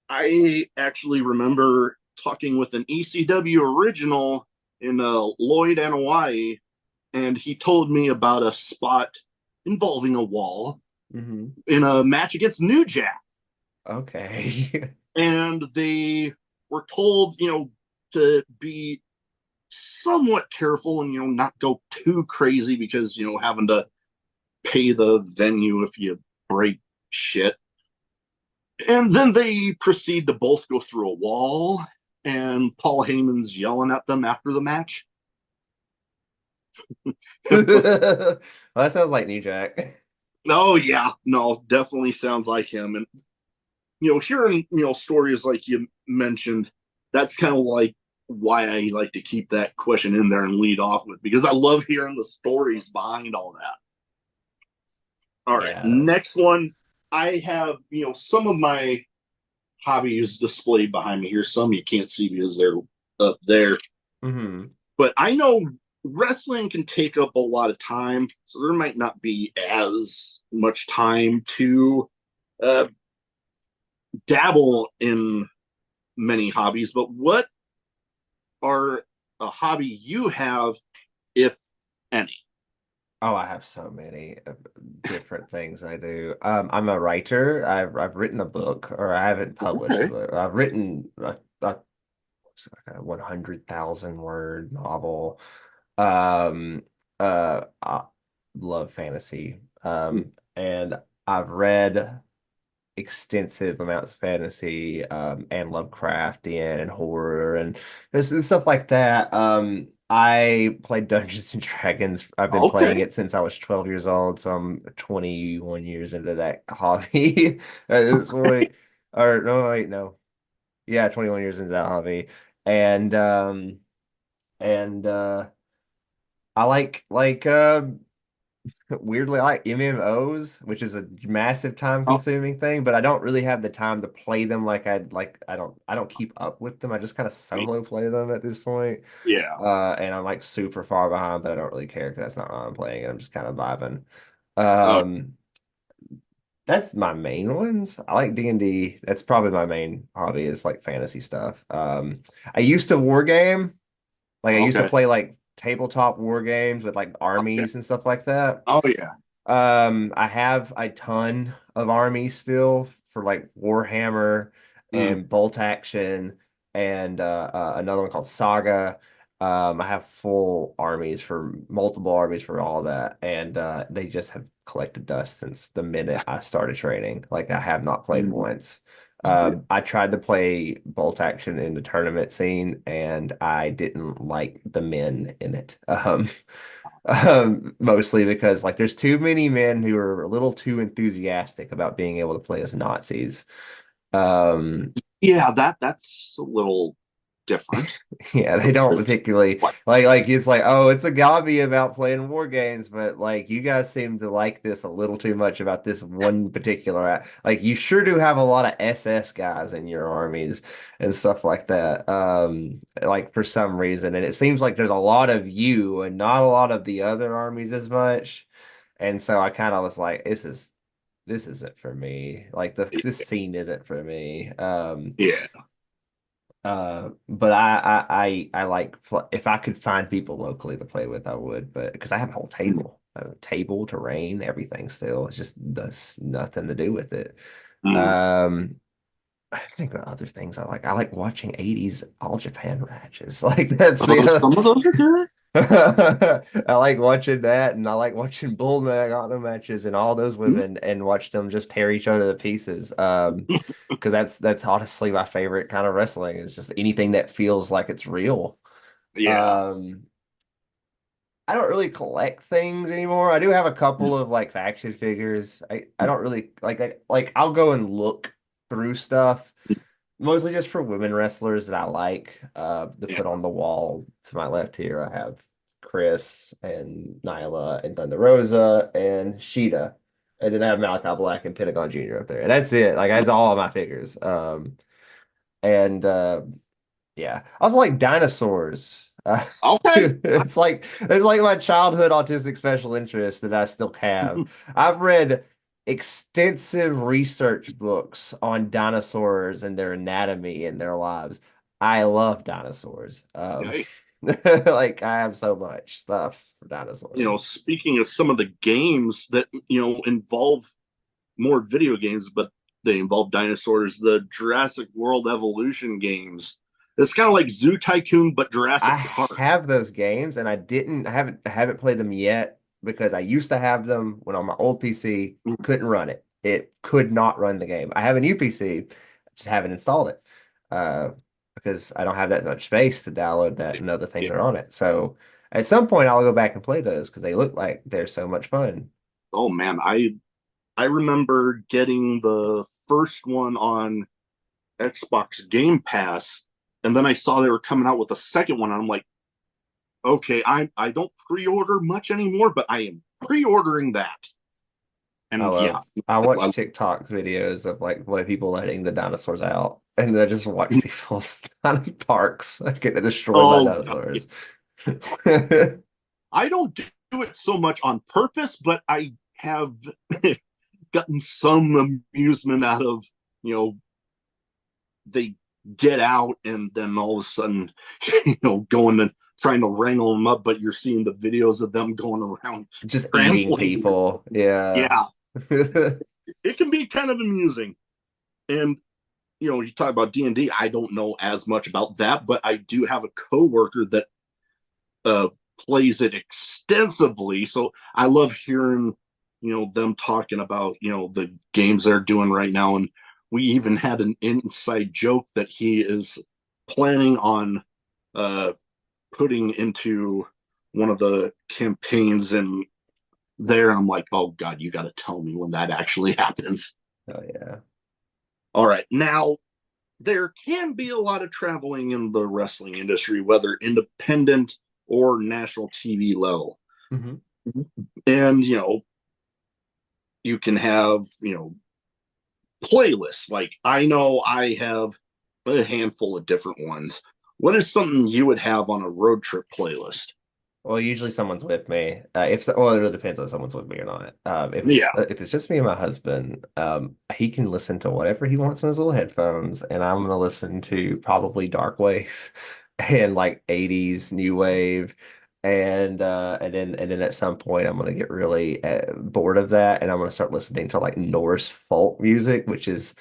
Speaker 3: I actually remember talking with an ECW original in Lloyd and Hawaii, and he told me about a spot involving a wall
Speaker 1: Hmm.
Speaker 3: in a match against New Jack.
Speaker 1: Okay.
Speaker 3: And they were told, to be somewhat careful and, not go too crazy because, having to pay the venue if you break shit. And then they proceed to both go through a wall, and Paul Heyman's yelling at them after the match.
Speaker 1: Well, that sounds like New Jack.
Speaker 3: Oh yeah, no, definitely sounds like him. And hearing stories like you mentioned, that's kind of like why I like to keep that question in there and lead off with, because I love hearing the stories behind all that. All right,
Speaker 1: Yeah,
Speaker 3: next one. I have some of my hobbies displayed behind me here. Some you can't see because they're up there.
Speaker 1: Hmm.
Speaker 3: But I know wrestling can take up a lot of time, so there might not be as much time to uh, dabble in many hobbies. But what are a hobby you have, if any?
Speaker 1: Oh, I have so many different things I do. I'm a writer. I've written a book, or I haven't published a
Speaker 3: Okay.
Speaker 1: book. I've written it's like a 100,000 word novel. Um, I love fantasy. And I've read extensive amounts of fantasy, and Lovecraftian and horror and this stuff like that. I played Dungeons and Dragons. I've been playing
Speaker 3: Okay.
Speaker 1: it since I was 12 years old, so I'm 21 years into that hobby at this point. Or no, wait, no. Yeah, 21 years into that hobby. And and I weirdly, I like MMOs, which is a massive time
Speaker 3: Oh,
Speaker 1: consuming thing, but I don't really have the time to play them like I'd like. I don't keep up with them. I just kind of solo play them at this point.
Speaker 3: yeah.
Speaker 1: And I'm like super far behind, but I don't really care because that's not what I'm playing. I'm just kind of vibing.
Speaker 3: Oh,
Speaker 1: Um, that's my main ones. I like D&D. That's probably my main hobby is like fantasy stuff. I used to war game. Like I used to
Speaker 3: okay.
Speaker 1: play like tabletop war games with like
Speaker 3: Okay.
Speaker 1: armies and stuff like that.
Speaker 3: Oh, yeah.
Speaker 1: I have a ton of armies still for like Warhammer
Speaker 3: Mm,
Speaker 1: and Bolt Action and another one called Saga. I have full armies for multiple armies for all that, and they just have collected dust since the minute I started training. Like I have not played
Speaker 3: mm,
Speaker 1: once.
Speaker 3: yeah.
Speaker 1: I tried to play Bolt Action in the tournament scene, and I didn't like the men in it. Mostly because like there's too many men who are a little too enthusiastic about being able to play as Nazis. Um,
Speaker 3: Yeah, that's a little different.
Speaker 1: yeah, they don't particularly
Speaker 3: What?
Speaker 1: like it's like, oh, it's a gobby about playing war games, but like you guys seem to like this a little too much about this one particular like you sure do have a lot of SS guys in your armies and stuff like that. Like for some reason, and it seems like there's a lot of you and not a lot of the other armies as much. And so I kind of was like, this isn't for me. Like this scene isn't for me.
Speaker 3: Yeah.
Speaker 1: But I like if I could find people locally to play with, I would. But because I have a whole
Speaker 3: Mm,
Speaker 1: table, table, terrain, everything still. It's just does nothing to do with it.
Speaker 3: mm.
Speaker 1: Um, I think about other things I like. I like watching 80s All Japan matches. Like that's
Speaker 3: Some of those are good.
Speaker 1: I like watching that, and I like watching bull Nagano matches and all those
Speaker 3: Mm,
Speaker 1: women, and watch them just tear each other to pieces. Because that's honestly my favorite kind of wrestling is just anything that feels like it's real.
Speaker 3: yeah.
Speaker 1: Um, I don't really collect things anymore. I do have a couple of like faction figures. I don't really like I'll go and look through stuff mostly just for women wrestlers that I like to
Speaker 3: Yeah.
Speaker 1: put on the wall. To my left here, I have Chris and Nyla and Thunder Rosa and Sheeta. And then I have Malachi Black and Pentagon Jr. up there. And that's it. Like that's all of my figures. And yeah. I also like dinosaurs.
Speaker 3: Okay.
Speaker 1: It's like my childhood autistic special interest that I still have. I've read extensive research books on dinosaurs and their anatomy and their lives. I love dinosaurs.
Speaker 3: Yeah.
Speaker 1: Like I have so much stuff for dinosaurs.
Speaker 3: Speaking of some of the games that, involve more video games, but they involve dinosaurs, the Jurassic World Evolution games. It's kind of like Zoo Tycoon, but
Speaker 1: I
Speaker 3: Jurassic Park.
Speaker 1: have those games and I haven't played them yet because I used to have them when on my old PC, couldn't run it. It could not run the game. I have a new PC, just haven't installed it. Uh because I don't have that much space to download that and other things
Speaker 3: Yeah.
Speaker 1: are on it. So at some point I'll go back and play those because they look like they're so much fun.
Speaker 3: Oh man, I remember getting the first one on Xbox Game Pass, and then I saw they were coming out with a second one, and I'm like, okay, I don't pre-order much anymore, but I am pre-ordering that.
Speaker 1: I
Speaker 3: And yeah,
Speaker 1: love. I
Speaker 3: I,
Speaker 1: watch TikTok videos of like what people letting the dinosaurs out, and then I just watch people's parks getting destroyed by
Speaker 3: oh God, yeah.
Speaker 1: dinosaurs.
Speaker 3: I don't do it so much on purpose, but I have gotten some amusement out of, you know, they get out and then all of a sudden, going and trying to wrangle them up, but you're seeing the videos of them going around
Speaker 1: Just eating
Speaker 3: trampling.
Speaker 1: people. Yeah.
Speaker 3: Yeah, it can be kind of amusing. And you talk about D&D. I don't know as much about that, but I do have a coworker that uh, plays it extensively. So I love hearing, them talking about, the games they're doing right now. And we even had an inside joke that he is planning on uh, putting into one of the campaigns and there. I'm like, oh God, you got to tell me when that actually happens.
Speaker 1: Oh yeah.
Speaker 3: All right. Now, there can be a lot of traveling in the wrestling industry, whether independent or national TV level.
Speaker 1: Hmm.
Speaker 3: And, you can have, playlists. Like I know I have a handful of different ones. What is something you would have on a road trip playlist?
Speaker 1: Well, usually someone's with me. If so, well, it really depends on someone's with me or not.
Speaker 3: Yeah.
Speaker 1: If it's just me and my husband, he can listen to whatever he wants on his little headphones, and I'm gonna listen to probably dark wave and like 80s new wave, and then at some point I'm gonna get really bored of that, and I'm gonna start listening to like Norse folk music, which is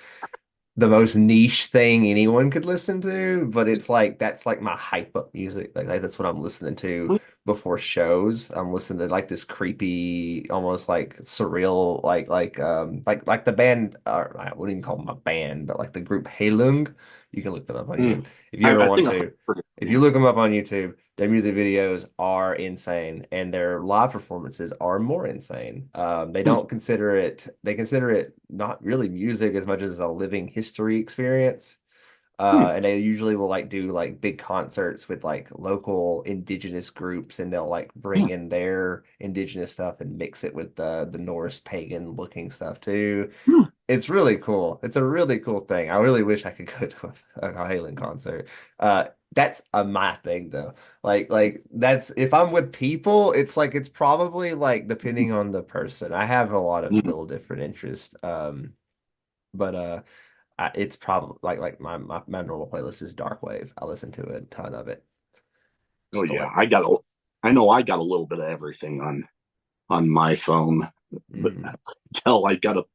Speaker 1: the most niche thing anyone could listen to, but it's like that's like my hype up music. Like that's what I'm listening to before shows. I'm listening to like this creepy, almost like surreal, like the band. I wouldn't even call them a band, but like the group Heilung. You can look them up on YouTube
Speaker 3: Mm.
Speaker 1: if you ever
Speaker 3: I
Speaker 1: want
Speaker 3: think I've
Speaker 1: to.
Speaker 3: heard it.
Speaker 1: If you look them up on YouTube, their music videos are insane, and their live performances are more insane. They consider it not really music as much as a living history experience. And they usually will like do like big concerts with like local indigenous groups, and they'll like bring in their indigenous stuff and mix it with the Norse pagan looking stuff too. It's really cool. It's a really cool thing. I really wish I could go to a Halen concert. That's my thing though. Like that's if I'm with people, it's like it's probably like depending on the person. I have a lot of little different interests. But it's probably like my normal playlist is dark wave. I listen to a ton of it.
Speaker 3: Oh
Speaker 1: Just to
Speaker 3: yeah,
Speaker 1: like
Speaker 3: I know I got a little bit of everything on my phone, but
Speaker 1: mm,
Speaker 3: hell, I got a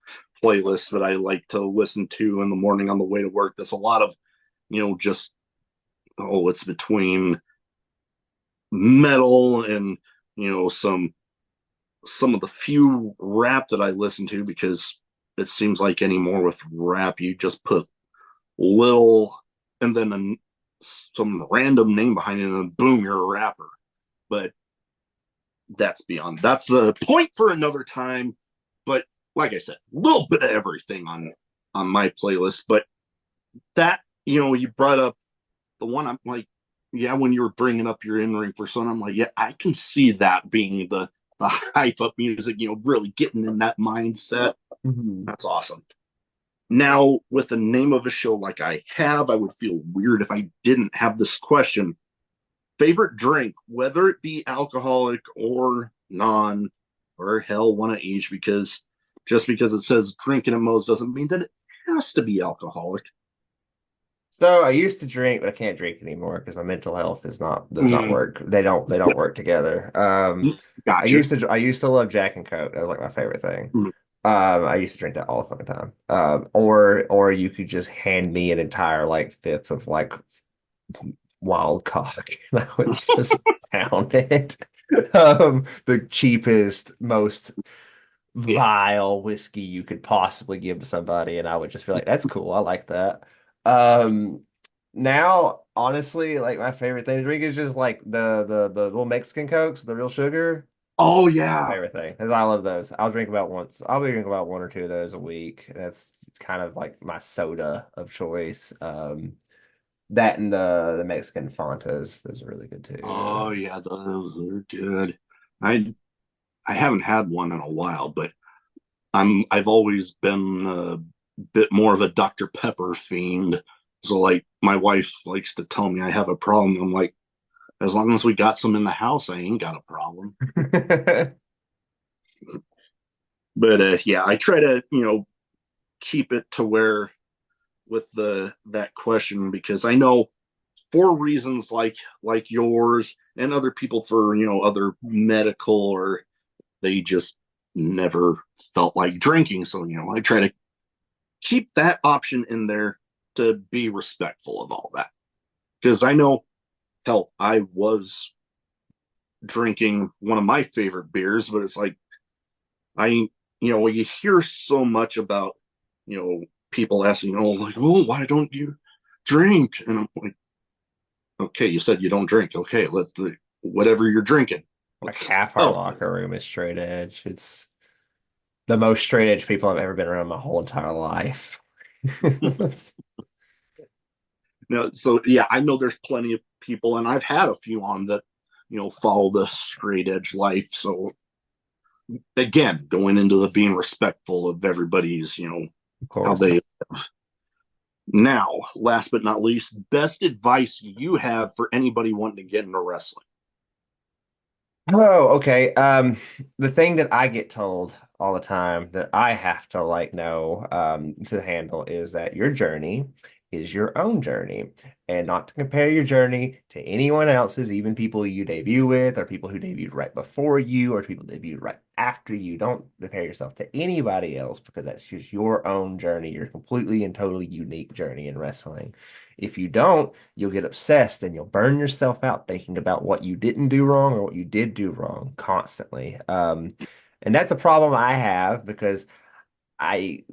Speaker 3: playlist that I like to listen to in the morning on the way to work. That's a lot of, just it's between metal and some of the few rap that I listen to because it seems like anymore with rap you just put little and then some random name behind it and then boom you're a rapper. But that's the point for another time. But like I said, a little bit of everything on my playlist. But that you brought up the one I'm like, yeah, when you were bringing up your in-ring persona, I'm like, yeah, I can see that being the hype up music, really getting in that mindset.
Speaker 1: mhm.
Speaker 3: That's awesome. Now, with the name of a show like I have, I would feel weird if I didn't have this question. Favorite drink, whether it be alcoholic or non, or hell, one of each, because just because it says drinking at Moe's doesn't mean that it has to be alcoholic.
Speaker 1: So I used to drink, but I can't drink anymore because my mental health is not does not
Speaker 3: Mm,
Speaker 1: work. They don't work together.
Speaker 3: gotcha.
Speaker 1: I used to love Jack and Coke. That was like my favorite thing.
Speaker 3: Mm,
Speaker 1: I used to drink that all the fucking time. Or you could just hand me an entire like fifth of like wild cock, and I would just pound it. The cheapest, most
Speaker 3: yeah.
Speaker 1: vile whiskey you could possibly give to somebody, and I would just be like, "That's cool. I like that." Um, Now, honestly, like my favorite thing to drink is just like the little Mexican Cokes, the real sugar.
Speaker 3: Oh
Speaker 1: My
Speaker 3: yeah.
Speaker 1: favorite thing, 'cause I love those. I'll drink about once. I'll be drinking about one or two of those a week. That's kind of like my soda of choice. That and the Mexican Fantas, those are really good too.
Speaker 3: Oh yeah, those are good. I I haven't had one in a while, but I've always been a bit more of a Dr. Pepper fiend. So like my wife likes to tell me I have a problem. I'm like, as long as we got some in the house, I ain't got a problem. But yeah, I try to, keep it to where with the that question because I know for reasons like yours and other people for, other medical or they just never felt like drinking. So, I try to keep that option in there to be respectful of all that. Because I know, hell, I was drinking one of my favorite beers, but it's like, you hear so much about, people asking, oh, like, oh, why don't you drink? And I'm like, okay, you said you don't drink. Okay, let's do whatever you're drinking.
Speaker 1: Like
Speaker 3: Let's,
Speaker 1: half our
Speaker 3: oh,
Speaker 1: locker room is straight edge. It's the most straight edge people I've ever been around my whole entire life.
Speaker 3: no, so yeah, I know there's plenty of people, and I've had a few on that, follow the straight edge life. So again, going into the being respectful of everybody's,
Speaker 1: Of
Speaker 3: how
Speaker 1: course.
Speaker 3: they now, last but not least, best advice you have for anybody wanting to get into wrestling.
Speaker 1: Oh, okay. The thing that I get told all the time that I have to like know to handle is that your journey is your own journey and not to compare your journey to anyone else's, even people you debut with or people who debuted right before you or people debuted right after you. Don't compare yourself to anybody else because that's just your own journey, your completely and totally unique journey in wrestling. If you don't, you'll get obsessed and you'll burn yourself out thinking about what you didn't do wrong or what you did do wrong constantly. And that's a problem I have because I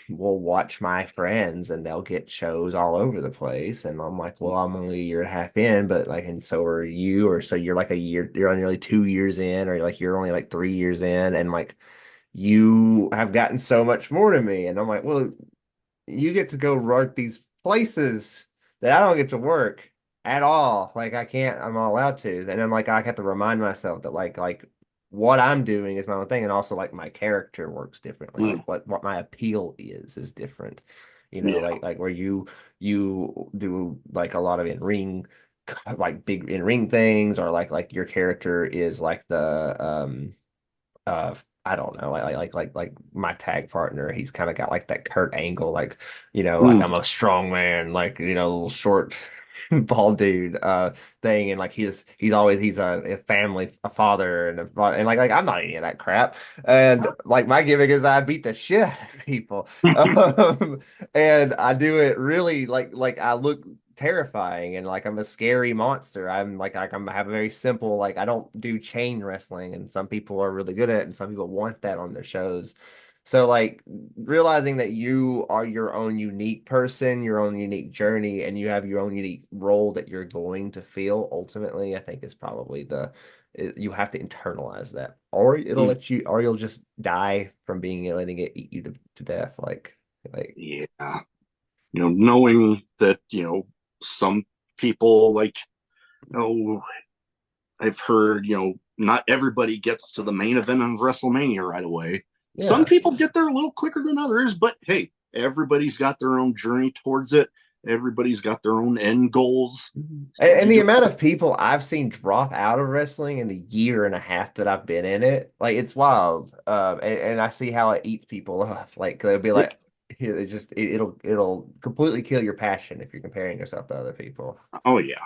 Speaker 1: will watch my friends and they'll get shows all over the place. And I'm like, well, I'm only a year and a half in, but like, and so are you, or so you're like a year, you're nearly 2 years in, or like you're only like 3 years in, and like you have gotten so much more to me. And I'm like, well, you get to go work these places that I don't get to work at all. Like I can't, I'm not allowed to. And then like I have to remind myself that like what I'm doing is my own thing, and also like my character works differently. Like
Speaker 3: Mm,
Speaker 1: what my appeal is different.
Speaker 3: yeah.
Speaker 1: Like where you do like a lot of in ring like big in ring things, or like your character is like the I don't know, like my tag partner, he's kind of got like that Kurt Angle, like, like
Speaker 3: Mm,
Speaker 1: I'm a strong man, like, little short bald dude thing. And like he's a family, a father and like I'm not any of that crap. And like my gimmick is I beat the shit out of people. And I do it really like I look terrifying and like I'm a scary monster. I have a very simple, like I don't do chain wrestling, and some people are really good at it and some people want that on their shows. So like realizing that you are your own unique person, your own unique journey, and you have your own unique role that you're going to feel ultimately, I think is probably you have to internalize that, or it'll
Speaker 3: mm,
Speaker 1: let you, or you'll just die from being letting it eat you to death. Like
Speaker 3: yeah. Knowing that, some people like, oh, I've heard, not everybody gets to the main event of WrestleMania right away. Some
Speaker 1: yeah.
Speaker 3: people get there a little quicker than others, but hey, everybody's got their own journey towards it. Everybody's got their own end goals.
Speaker 1: Mhm.
Speaker 3: So
Speaker 1: And
Speaker 3: you
Speaker 1: the
Speaker 3: just,
Speaker 1: amount of people I've seen drop out of wrestling in the year and a half that I've been in it, like it's wild. And I see how it eats people up. Like they'll be
Speaker 3: yeah.
Speaker 1: like, it'll completely kill your passion if you're comparing yourself to other people.
Speaker 3: Oh, yeah.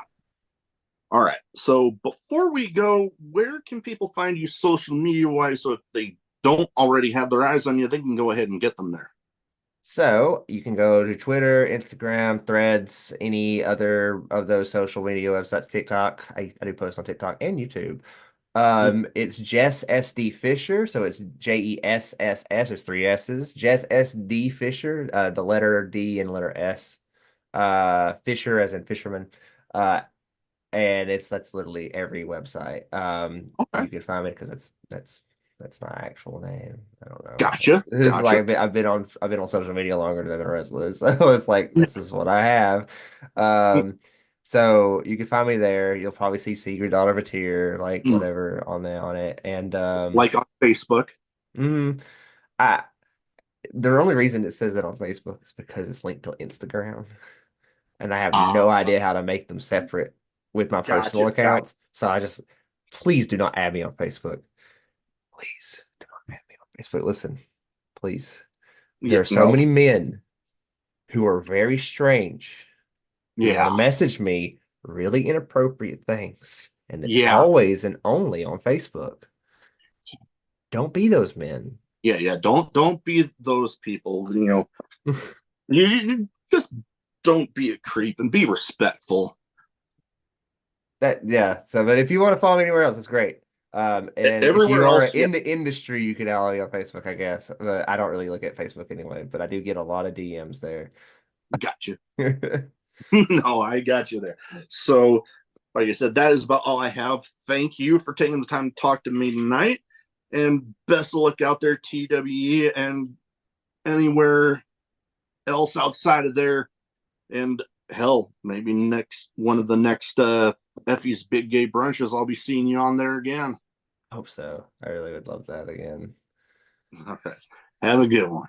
Speaker 3: All right. So before we go, where can people find you social media wise? So if they don't already have their eyes on you, they can go ahead and get them there.
Speaker 1: So you can go to Twitter, Instagram, Threads, any other of those social media websites, TikTok. I do post on TikTok and YouTube. It's Jess SD Fisher, so it's JESSS. There's three S's. Jess SD Fisher, the letter D and letter S. Fisher as in fisherman. Uh, and that's literally every website.
Speaker 3: Okay.
Speaker 1: You can find me because that's my actual name. I don't know.
Speaker 3: Gotcha.
Speaker 1: This is like
Speaker 3: Gotcha.
Speaker 1: I've been on social media longer than I've been a wrestler, so it's like this is what I have. Um, so you can find me there. You'll probably see Sigrid Daughter of Tyr, like whatever on it, and
Speaker 3: Like on Facebook.
Speaker 1: mhm. the only reason it says that on Facebook is because it's linked to Instagram, and I have no
Speaker 3: Ah,
Speaker 1: idea how to make them separate with my personal
Speaker 3: gotcha.
Speaker 1: accounts. So I just please do not add me on Facebook. Please do not add me on Facebook. Listen, please. There
Speaker 3: Yeah,
Speaker 1: are so
Speaker 3: no,
Speaker 1: many men who are very strange who want
Speaker 3: yeah,
Speaker 1: to message me really inappropriate things, and it's
Speaker 3: yeah,
Speaker 1: always and only on Facebook. Don't be those men.
Speaker 3: yeah. Don't be those people. You just don't be a creep and be respectful.
Speaker 1: That yeah. So, but if you want to follow me anywhere else, it's great. And if
Speaker 3: Everywhere
Speaker 1: you are
Speaker 3: else, yeah,
Speaker 1: in the industry, you can follow me on Facebook, I guess. But I don't really look at Facebook anyway, but I do get a lot of DMs there.
Speaker 3: got you. No, I got you there. So, like I said, that is about all I have. Thank you for taking the time to talk to me tonight, and best of luck out there, TWE, and anywhere else outside of there. And hell, maybe next one of the next Effie's Big Gay Brunches, I'll be seeing you on there again.
Speaker 1: Hope so. I really would love that again.
Speaker 3: All right. Have a good one.